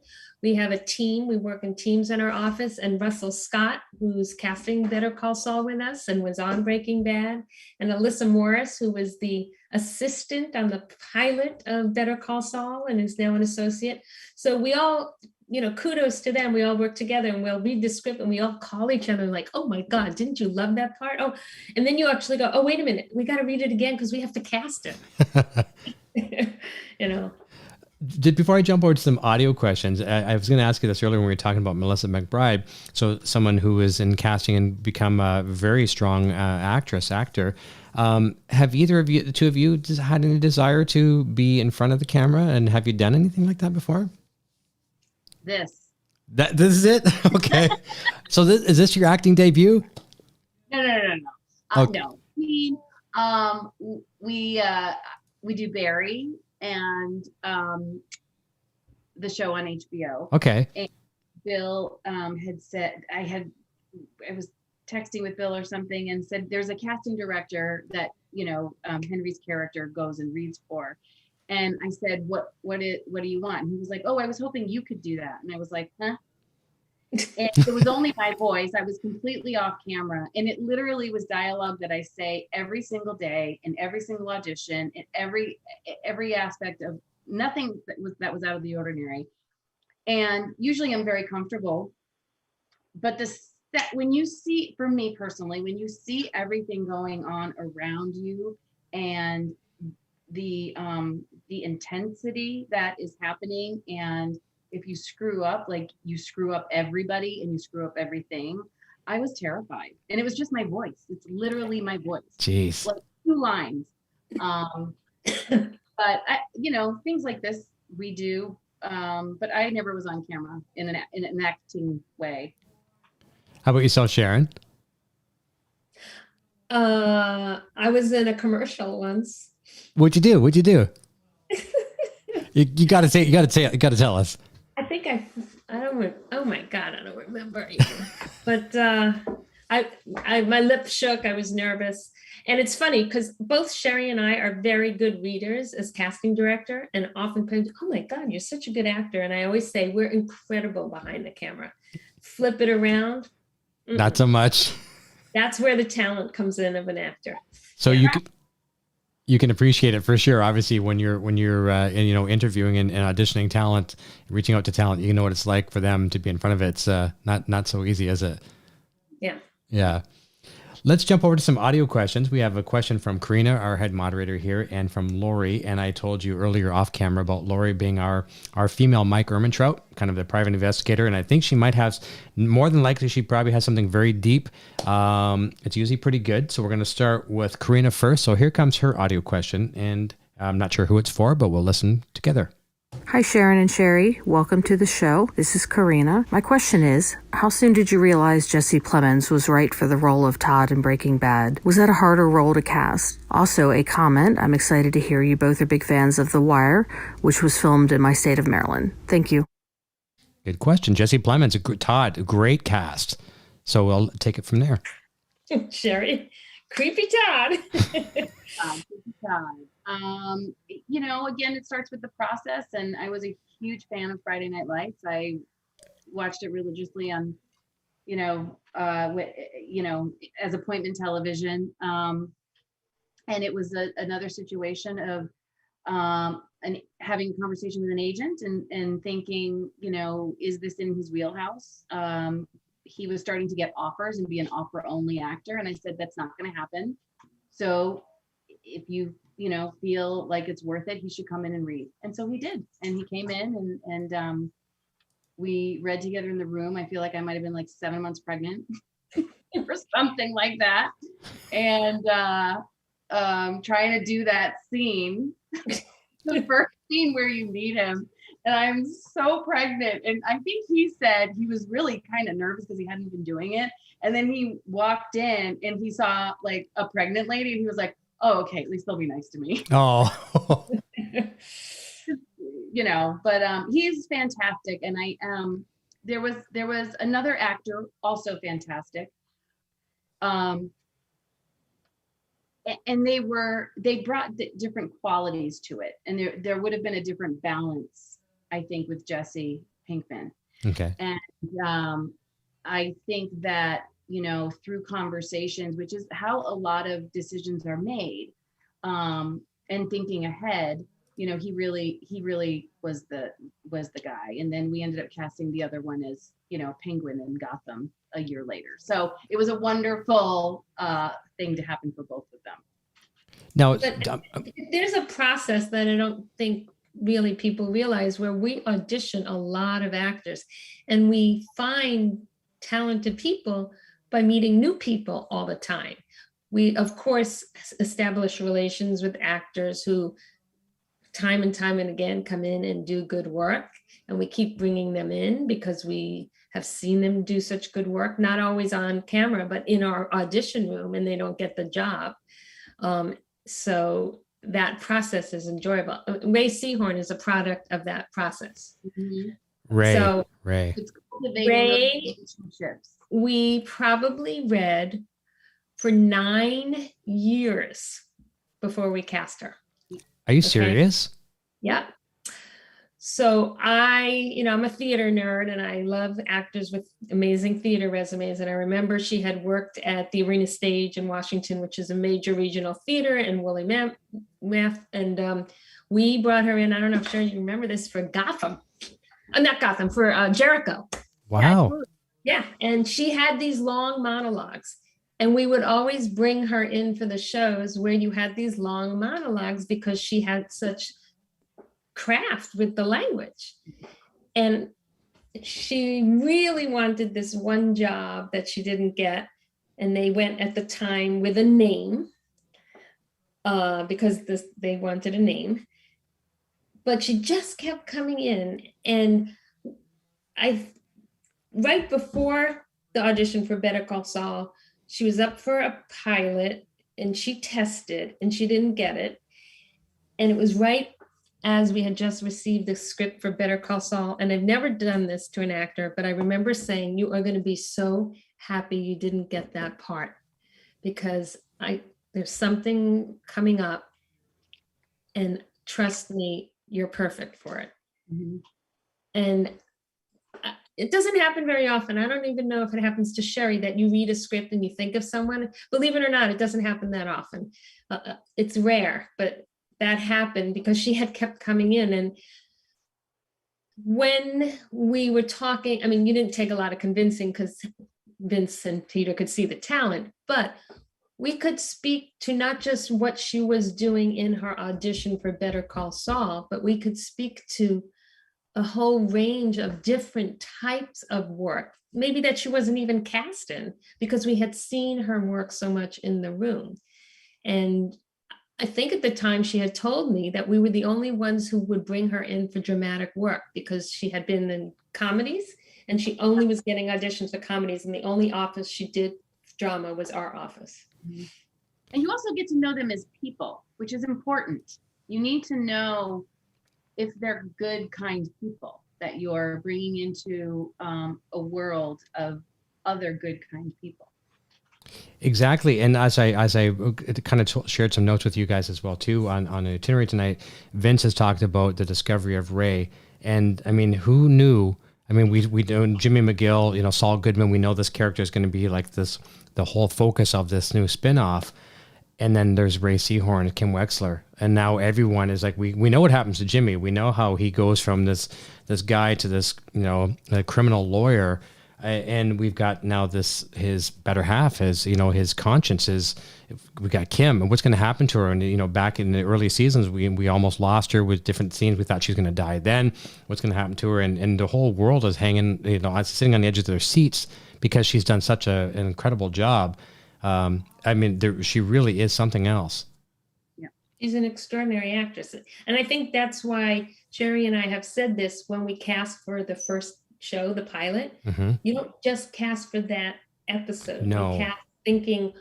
We have a team. We work in teams in our office. And Russell Scott, who's casting Better Call Saul with us and was on Breaking Bad. And Alyssa Morris, who was the assistant on the pilot of Better Call Saul and is now an associate. So we all, kudos to them. We all work together and we'll read the script and we all call each other like, oh my God, didn't you love that part? Oh, and then you actually go, oh, wait a minute. We got to read it again because we have to cast it. Before I jump over to some audio questions, I was going to ask you this earlier when we were talking about Melissa McBride. So someone who is in casting and become a very strong actor. Have either of you, the two of you, had any desire to be in front of the camera? And have you done anything like that before? This is it? Okay. So is this your acting debut? No. Okay. No. We do Barry and the show on HBO. Okay. And Bill had said, I was texting with Bill or something and said, there's a casting director that, Henry's character goes and reads for. And I said, what do you want? And he was like, oh, I was hoping you could do that. And I was like, huh? And it was only my voice. I was completely off camera. And it literally was dialogue that I say every single day in every single audition, in every aspect of nothing that was out of the ordinary. And usually I'm very comfortable. But when you see, for me personally, when you see everything going on around you and the intensity that is happening, and if you screw up, like you screw up everybody and you screw up everything, I was terrified. And it was just my voice. It's literally my voice. Jeez. Like 2 lines. But things like this we do. But I never was on camera in an acting way. How about yourself, Sharon? I was in a commercial once. What'd you do? You gotta tell us. I think I don't, oh my God, I don't remember. But my lips shook, I was nervous. And it's funny because both Sherry and I are very good readers as casting director, and often, oh my God, you're such a good actor. And I always say, we're incredible behind the camera. Flip it around. Not so much. That's where the talent comes in of an actor. So you can appreciate it for sure. Obviously, when you're interviewing and auditioning talent, reaching out to talent, you know what it's like for them to be in front of it. It's not so easy, is it? Yeah. Yeah. Let's jump over to some audio questions. We have a question from Karina, our head moderator here, and from Lori. And I told you earlier off camera about Lori being our female Mike Ehrmantraut, kind of the private investigator. And I think she might have, more than likely, she probably has something very deep. It's usually pretty good. So we're going to start with Karina first. So here comes her audio question. And I'm not sure who it's for, but we'll listen together. Hi, Sharon and Sherry. Welcome to the show. This is Karina. My question is, how soon did you realize Jesse Plemons was right for the role of Todd in Breaking Bad? Was that a harder role to cast? Also, a comment. I'm excited to hear you both are big fans of The Wire, which was filmed in my state of Maryland. Thank you. Good question. Jesse Plemons, Todd, a great cast. So we'll take it from there. Sherry, creepy Todd. Creepy Todd. Again, it starts with the process, and I was a huge fan of Friday Night Lights. I watched it religiously on, as appointment television. And it was another situation of and having a conversation with an agent and thinking, is this in his wheelhouse? He was starting to get offers and be an offer-only actor, and I said, that's not going to happen. So if you feel like it's worth it, he should come in and read. And so he did. And he came in and we read together in the room. I feel like I might've been like 7 months pregnant or something like that. And trying to do that scene, the first scene where you meet him, and I'm so pregnant. And I think he said he was really kind of nervous because he hadn't been doing it. And then he walked in and he saw like a pregnant lady and he was like, oh, okay, at least they'll be nice to me. Oh, but he's fantastic. And there was another actor also fantastic. And they brought different qualities to it. And there would have been a different balance, I think, with Jesse Pinkman. okay. And I think that, through conversations, which is how a lot of decisions are made, and thinking ahead, he really was the guy. And then we ended up casting the other one as, Penguin in Gotham a year later. So it was a wonderful thing to happen for both of them. Now, there's a process that I don't think really people realize, where we audition a lot of actors and we find talented people by meeting new people all the time. We, of course, establish relations with actors who time and time and again come in and do good work. And we keep bringing them in because we have seen them do such good work, not always on camera, but in our audition room, and they don't get the job. So that process is enjoyable. Ray Seahorn is a product of that process. Mm-hmm. Ray. It's cultivating relationships. We probably read for 9 years before we cast her. Are you serious? So I'm a theater nerd and I love actors with amazing theater resumes. And I remember she had worked at the Arena Stage in Washington, which is a major regional theater, and Woolly Mammoth. And we brought her in. I don't know if Sharon, you remember this, for Gotham. Not Gotham, for Jericho. Wow. Yeah. And she had these long monologues. And we would always bring her in for the shows where you had these long monologues because she had such craft with the language. And she really wanted this one job that she didn't get. And they went at the time with a name because they wanted a name. But she just kept coming in. And right before the audition for Better Call Saul, she was up for a pilot and she tested and she didn't get it. And it was right as we had just received the script for Better Call Saul. And I've never done this to an actor, but I remember saying, you are going to be so happy you didn't get that part because there's something coming up and trust me, you're perfect for it. Mm-hmm. And it doesn't happen very often. I don't even know if it happens to Sherry that you read a script and you think of someone. Believe it or not, it doesn't happen that often. It's rare, but that happened because she had kept coming in. And when we were talking, I mean, you didn't take a lot of convincing because Vince and Peter could see the talent, but we could speak to not just what she was doing in her audition for Better Call Saul, but we could speak to a whole range of different types of work, maybe that she wasn't even cast in because we had seen her work so much in the room. And I think at the time she had told me that we were the only ones who would bring her in for dramatic work because she had been in comedies and she only was getting auditions for comedies, and the only office she did drama was our office. Mm-hmm. And you also get to know them as people, which is important. You need to know if they're good, kind people that you're bringing into a world of other good, kind people. Exactly. And as I kind of shared some notes with you guys as well too on an itinerary tonight, Vince has talked about the discovery of Ray. And I mean, who knew? I mean, we know Jimmy McGill, Saul Goodman, we know this character is going to be like this, the whole focus of this new spinoff. And then there's Ray Seahorn, Kim Wexler. And now everyone is like, we know what happens to Jimmy. We know how he goes from this guy to this, a criminal lawyer. And we've got now his better half, his conscience we got Kim, and what's going to happen to her? And, back in the early seasons, we almost lost her with different scenes. We thought she was going to die then. What's going to happen to her? And the whole world is hanging, sitting on the edge of their seats because she's done such an incredible job. I mean, she really is something else. Yeah, she's an extraordinary actress. And I think that's why Sherry and I have said this when we cast for the first show, the pilot. Mm-hmm. You don't just cast for that episode. No. You cast thinking,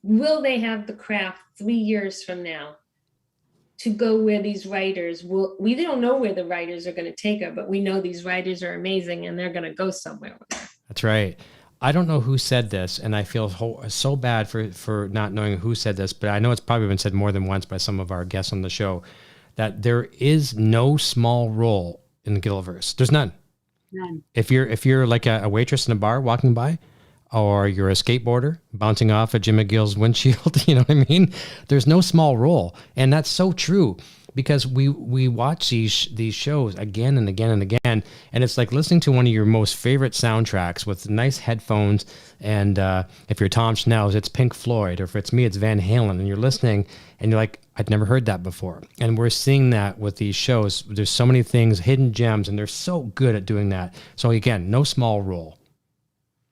will they have the craft 3 years from now to go where these writers will? We don't know where the writers are going to take her, but we know these writers are amazing and they're going to go somewhere with her. That's right. I don't know who said this, and I feel so bad for not knowing who said this, but I know it's probably been said more than once by some of our guests on the show, that there is no small role in the Gilliverse. There's none. None. If you're like a waitress in a bar walking by, or you're a skateboarder bouncing off of Jim McGill's windshield, you know what I mean? There's no small role, and that's so true. Because we watch these shows again and again and again, and it's like listening to one of your most favorite soundtracks with nice headphones. And if you're Tom Schnauz, it's Pink Floyd, or if it's me, it's Van Halen. And you're listening, and you're like, I'd never heard that before. And we're seeing that with these shows. There's so many things, hidden gems, and they're so good at doing that. So again, no small role.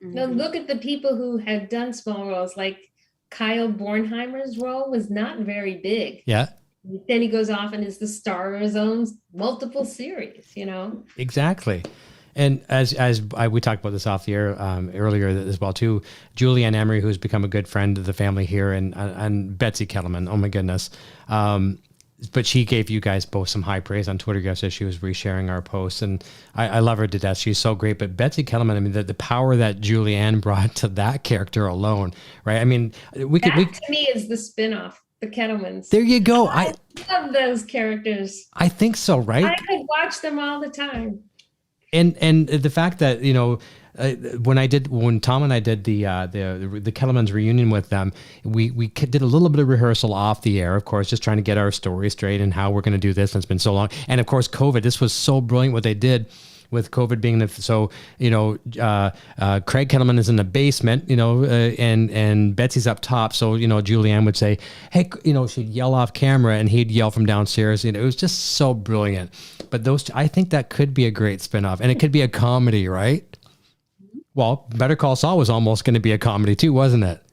Now look at the people who have done small roles, like Kyle Bornheimer's role was not very big. Yeah. Then he goes off and is the star of his own multiple series, Exactly. And as we talked about this off the air earlier as well too, Julianne Emery, who's become a good friend of the family here, and Betsy Kettleman, oh my goodness. But she gave you guys both some high praise on Twitter yesterday. She was resharing our posts, and I love her to death. She's so great. But Betsy Kettleman, I mean, the power that Julianne brought to that character alone, right? I mean, to me is the spinoff. the Kettlemans. There you go. I love those characters. I think so, right? I could watch them all the time. And the fact that, you know, when Tom and I did the Kellerman's reunion with them, we did a little bit of rehearsal off the air, of course, just trying to get our story straight and how we're going to do this. And it's been so long. And of course, COVID, this was so brilliant what they did with COVID being so, you know, Craig Kettleman is in the basement, you know, and Betsy's up top. So, you know, Julianne would say, hey, you know, she'd yell off camera and he'd yell from downstairs. You know, it was just so brilliant. But I think that could be a great spinoff, and it could be a comedy, right? Well, Better Call Saul was almost going to be a comedy too, wasn't it?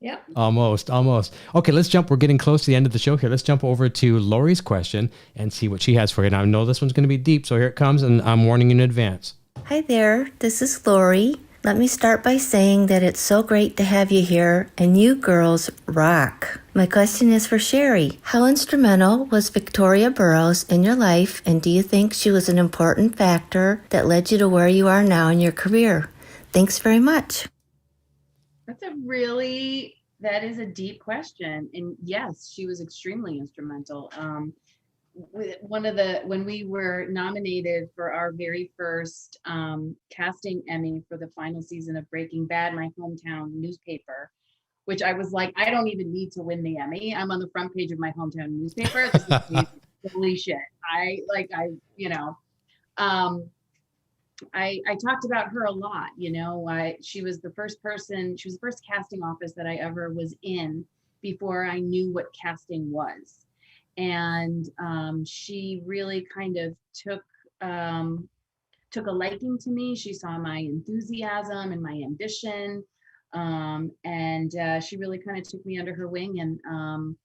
Yep. Almost. Okay, let's jump. We're getting close to the end of the show here. Let's jump over to Lori's question and see what she has for you. Now, I know this one's going to be deep, so here it comes, and I'm warning you in advance. Hi there, this is Lori. Let me start by saying that it's so great to have you here, and you girls rock. My question is for Sherry. How instrumental was Victoria Burrows in your life, and do you think she was an important factor that led you to where you are now in your career? Thanks very much. That is a deep question. And yes, she was extremely instrumental. When we were nominated for our very first casting Emmy for the final season of Breaking Bad, my hometown newspaper, which I was like, I don't even need to win the Emmy. I'm on the front page of my hometown newspaper. This is holy shit. I talked about her a lot, you know. She was the first casting office that I ever was in before I knew what casting was. And she really kind of took a liking to me. She saw my enthusiasm and my ambition. And she really kind of took me under her wing and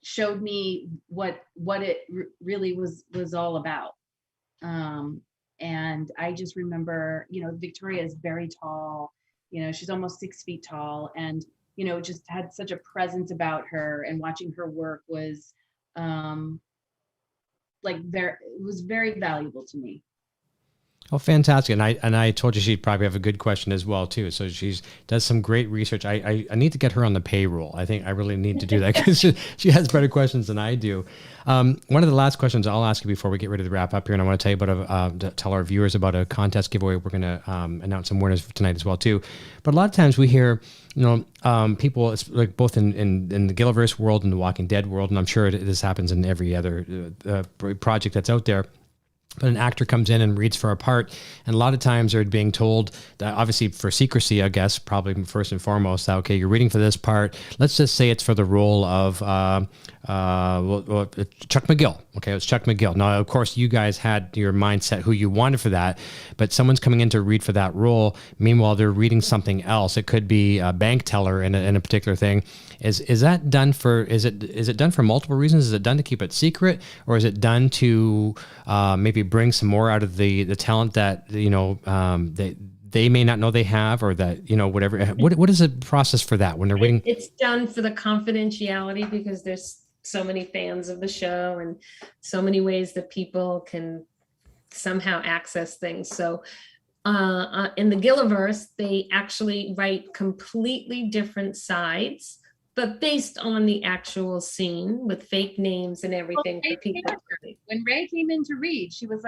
showed me what it really was all about. And I just remember, you know, Victoria is very tall, you know, she's almost 6 feet tall, and, you know, just had such a presence about her, and watching her work was it was very valuable to me. Oh, fantastic. And I told you she'd probably have a good question as well, too. So does some great research. I need to get her on the payroll. I think I really need to do that because she has better questions than I do. One of the last questions I'll ask you before we get ready to wrap up here, and I want to tell you about tell our viewers about a contest giveaway. We're going to announce some winners tonight as well, too. But a lot of times we hear, you know, people, it's like both in the Gilliverse world and the Walking Dead world, and I'm sure this happens in every other project that's out there. But an actor comes in and reads for a part, and a lot of times they're being told that, obviously for secrecy, I guess, probably first and foremost, that, okay, you're reading for this part. Let's just say it's for the role of Chuck McGill. Okay, it's Chuck McGill. Now, of course, you guys had your mindset who you wanted for that, but someone's coming in to read for that role. Meanwhile, they're reading something else. It could be a bank teller in a particular thing. Is that done for? Is it done for multiple reasons? Is it done to keep it secret, or is it done to maybe bring some more out of the talent that, you know, they may not know they have, or that, you know, whatever. What is the process for that when they're reading? It's done for the confidentiality, because there's so many fans of the show and so many ways that people can somehow access things. So in the Gilliverse, they actually write completely different sides, but based on the actual scene with fake names and everything. Well, for people. When Ray came in to read, she was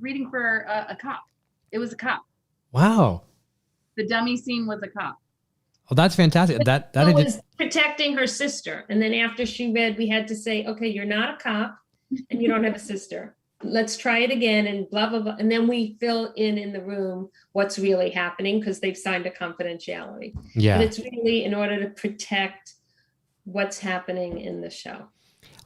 reading for a cop. It was a cop. Wow. The dummy scene was a cop. Oh, that's fantastic. That was protecting her sister. And then after she read, we had to say, okay, you're not a cop and you don't have a sister. Let's try it again, and blah, blah, blah. And then we fill in the room what's really happening, because they've signed a confidentiality. Yeah. But it's really in order to protect what's happening in the show.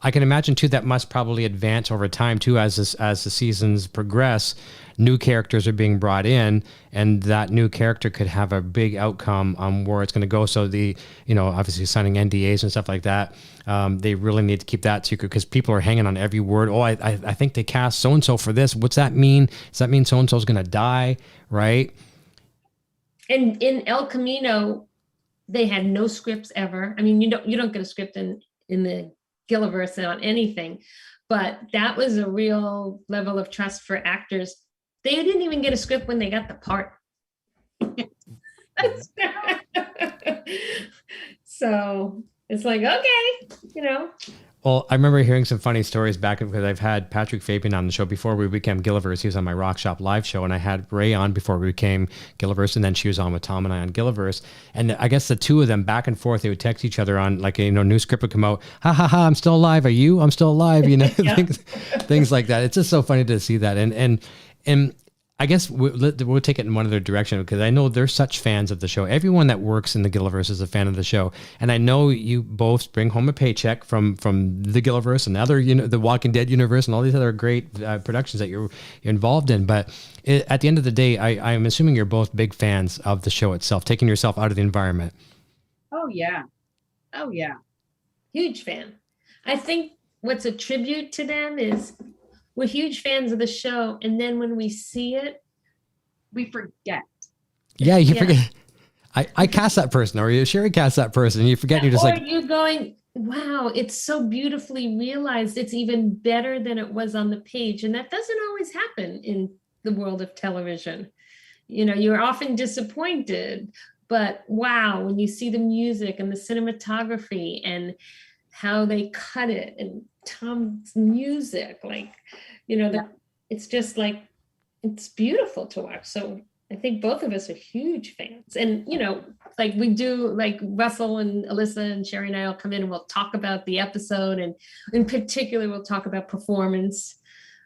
I can imagine too that must probably advance over time too, as the seasons progress. New characters are being brought in, and that new character could have a big outcome on where it's going to go. So obviously signing NDAs and stuff like that, they really need to keep that secret, because people are hanging on every word. Oh, I think they cast so and so for this. What's that mean? Does that mean so and so is going to die? Right? And in El Camino, they had no scripts ever. I mean, you don't get a script in the Gilliverse on anything, but that was a real level of trust for actors. They didn't even get a script when they got the part. So It's like, okay, you know. Well, I remember hearing some funny stories back because I've had Patrick Fabian on the show before we became Gilliverse. He was on my Rock Shop live show, and I had Ray on before we became Gilliverse, and then she was on with Tom and I on Gilliverse. And I guess the two of them back and forth, they would text each other on, like, you know, new script would come out. Ha ha ha! I'm still alive. Are you? I'm still alive. You know, things like that. It's just so funny to see that. And I guess we'll take it in one other direction because I know they're such fans of the show. Everyone that works in the Gilliverse is a fan of the show, and I know you both bring home a paycheck from the Gilliverse and other, you know, the Walking Dead universe and all these other great productions that you're involved in. But at the end of the day, I'm assuming you're both big fans of the show itself, taking yourself out of the environment. Oh yeah, Huge fan. I think what's a tribute to them is we're huge fans of the show, and then when we see it, we forget. Yeah, you forget. I cast that person, or Sherry cast that person, and you forget. You're just or like, you're going, wow, it's so beautifully realized. It's even better than it was on the page, and that doesn't always happen in the world of television. You know, you're often disappointed, but wow, when you see the music and the cinematography and how they cut it, and Tom's music, like, you know, it's just like, it's beautiful to watch. So I think both of us are huge fans. And, you know, like we do, like Russell and Alyssa and Sherry and I will come in and we'll talk about the episode. And in particular, we'll talk about performance.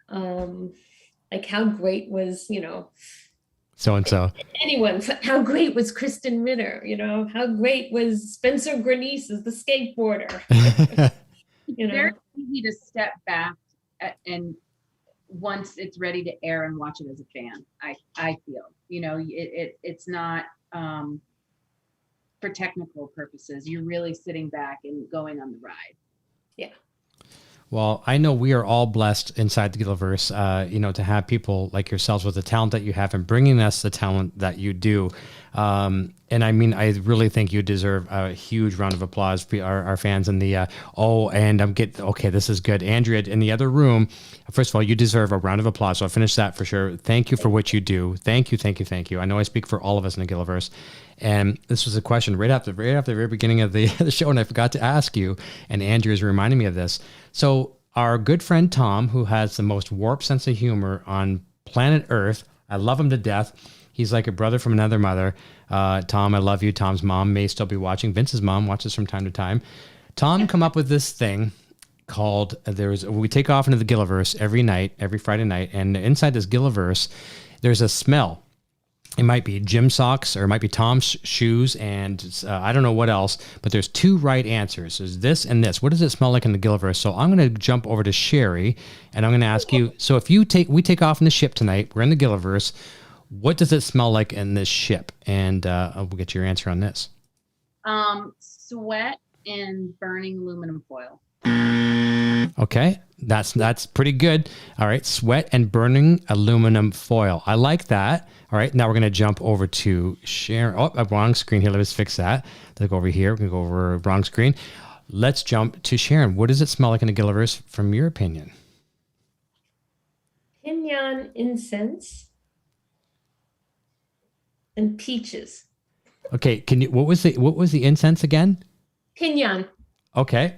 Like how great was, you know, so-and-so. Anyone, how great was Kristen Ritter? You know, how great was Spencer Grenice as the skateboarder? You know, very easy to step back and once it's ready to air and watch it as a fan. I feel, you know, it's not for technical purposes. You're really sitting back and going on the ride. Yeah. Well, I know we are all blessed inside the Gilliverse, you know, to have people like yourselves with the talent that you have and bringing us the talent that you do. And I mean, I really think you deserve a huge round of applause for our fans in the, okay, this is good. Andrea, in the other room, first of all, you deserve a round of applause. So I'll finish that for sure. Thank you for what you do. Thank you, thank you, thank you. I know I speak for all of us in the Gilliverse. And this was a question right after the very beginning of the show, and I forgot to ask you, and Andrea is reminding me of this. So our good friend Tom, who has the most warped sense of humor on planet Earth, I love him to death. He's like a brother from another mother. Tom, I love you. Tom's mom may still be watching. Vince's mom watches from time to time. Tom come up with this thing called, we take off into the Gilliverse every night, every Friday night, and inside this Gilliverse, there's a smell. It might be gym socks, or it might be Tom's shoes, and I don't know what else, but there's two right answers. There's this and this. What does it smell like in the Gilliverse? So I'm going to jump over to Sherry, and I'm going to ask you, so if we take off in the ship tonight, we're in the Gilliverse, what does it smell like in this ship? And we'll get your answer on this. Sweat and burning aluminum foil. Okay, that's pretty good. All right, sweat and burning aluminum foil. I like that. All right, now we're going to jump over to Sharon. Oh, wrong screen here. Let's fix that. Let's go over here. We're going to go over wrong screen. Let's jump to Sharon. What does it smell like in the Gilliverse from your opinion? Pinyon incense and peaches. Okay, what was the incense again? Pinyon. Okay.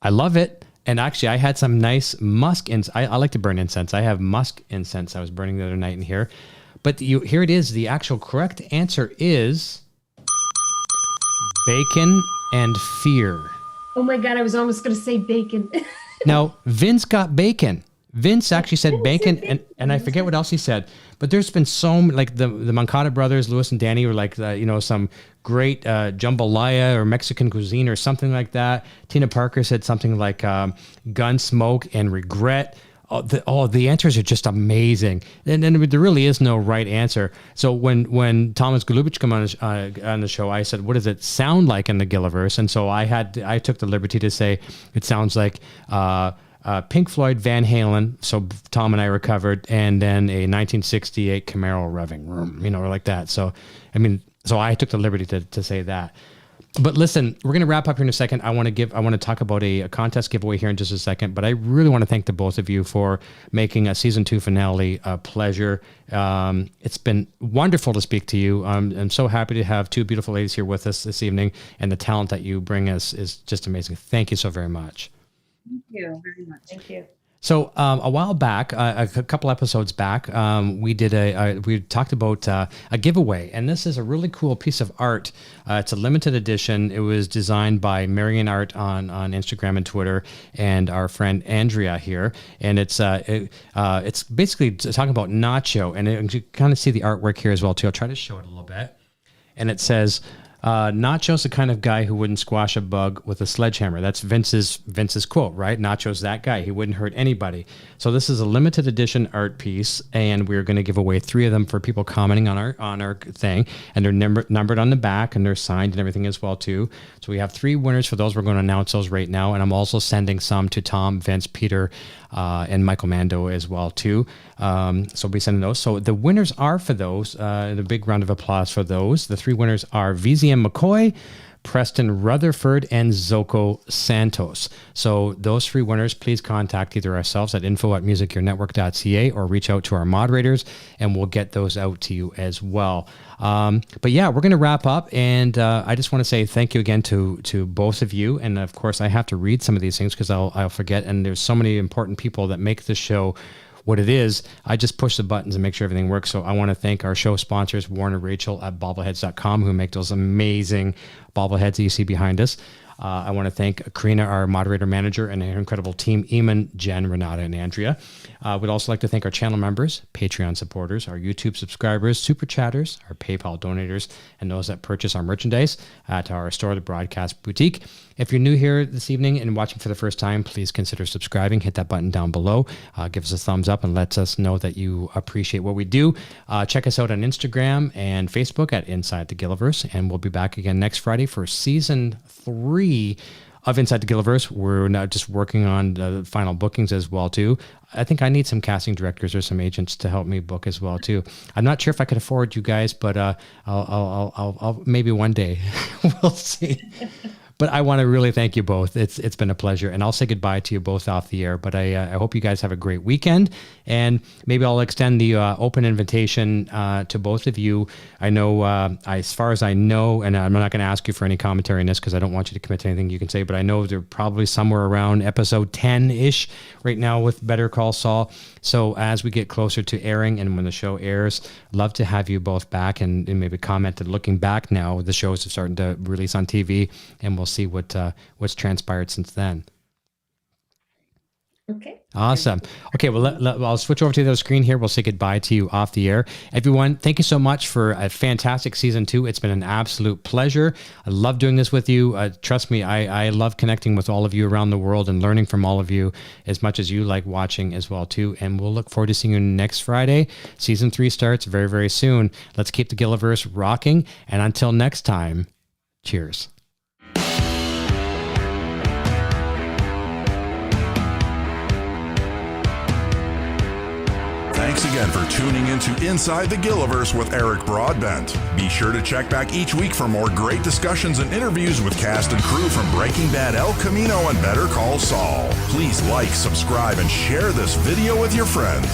I love it. And actually, I had some nice musk incense. I like to burn incense. I have musk incense I was burning the other night in here. But here it is. The actual correct answer is bacon and fear. Oh my God, I was almost going to say bacon. Now, Vince got bacon. Vince actually said bacon, and I forget what else he said. But there's been so many, like the Moncada brothers, Louis and Danny, were like, some great jambalaya or Mexican cuisine or something like that. Tina Parker said something like Gunsmoke and regret. The answers are just amazing. And there really is no right answer. So when Thomas Golubich came on the show, I said, what does it sound like in the Gilliverse? And so I took the liberty to say, it sounds like Pink Floyd, Van Halen, so Tom and I recovered, and then a 1968 Camaro revving room, like that. So, I mean, so I took the liberty to say that. But listen, we're going to wrap up here in a second. I want to talk about a contest giveaway here in just a second, but I really want to thank the both of you for making a season 2 finale a pleasure. It's been wonderful to speak to you. I'm so happy to have two beautiful ladies here with us this evening, and the talent that you bring us is just amazing. Thank you so very much. Thank you very much. Thank you. So a while back, a couple episodes back, we talked about a giveaway, and this is a really cool piece of art. It's a limited edition. It was designed by Marion Art on Instagram and Twitter, and our friend Andrea here. And it's basically talking about Nacho, and you kind of see the artwork here as well too. I'll try to show it a little bit, and it says, Nacho's the kind of guy who wouldn't squash a bug with a sledgehammer. That's Vince's quote, right? Nacho's that guy. He wouldn't hurt anybody. So this is a limited edition art piece, and we're going to give away 3 of them for people commenting on our thing, and they're numbered on the back, and they're signed and everything as well too. So we have 3 winners for those. We're going to announce those right now, and I'm also sending some to Tom, Vince, Peter, and Michael Mando as well too. So we'll be sending those. So the winners are for those, and a big round of applause for those. The 3 winners are VZM McCoy, Preston Rutherford, and Zoko Santos. So those 3 winners, please contact either ourselves at info@musicyournetwork.ca or reach out to our moderators, and we'll get those out to you as well. But yeah, we're going to wrap up, and I just want to say thank you again to both of you. And of course, I have to read some of these things because I'll forget. And there's so many important people that make this show what it is. I just push the buttons and make sure everything works. So I want to thank our show sponsors, Warren and Rachel at bobbleheads.com, who make those amazing bobbleheads that you see behind us. I want to thank Karina, our moderator manager, and her incredible team, Eamon, Jen, Renata, and Andrea. We'd also like to thank our channel members, Patreon supporters, our YouTube subscribers, super chatters, our PayPal donators, and those that purchase our merchandise at our store, The Broadcast Boutique. If you're new here this evening and watching for the first time, please consider subscribing. Hit that button down below. Give us a thumbs up and lets us know that you appreciate what we do. Check us out on Instagram and Facebook at Inside The Gilliverse, and we'll be back again next Friday for season 3 of Inside The Gilliverse. We're now just working on the final bookings as well too. I think I need some casting directors or some agents to help me book as well too. I'm not sure if I could afford you guys, but I'll maybe one day. We'll see. But I want to really thank you both. It's been a pleasure, and I'll say goodbye to you both off the air. But I hope you guys have a great weekend, and maybe I'll extend the open invitation to both of you. I know, as far as I know, and I'm not going to ask you for any commentary on this because I don't want you to commit to anything you can say, but I know they're probably somewhere around episode 10-ish right now with Better Call Saul. So as we get closer to airing and when the show airs, love to have you both back and maybe comment that looking back now, the shows are starting to release on TV, and we'll see what's transpired since then. Okay. Awesome. Okay, well, I'll switch over to the other screen here. We'll say goodbye to you off the air. Everyone, thank you so much for a fantastic season 2. It's been an absolute pleasure. I love doing this with you. Trust me, I love connecting with all of you around the world and learning from all of you as much as you like watching as well, too. And we'll look forward to seeing you next Friday. Season 3 starts very, very soon. Let's keep the Gilliverse rocking. And until next time, cheers. Thanks again for tuning into Inside the Gilliverse with Eric Broadbent. Be sure to check back each week for more great discussions and interviews with cast and crew from Breaking Bad, El Camino, and Better Call Saul. Please like, subscribe, and share this video with your friends.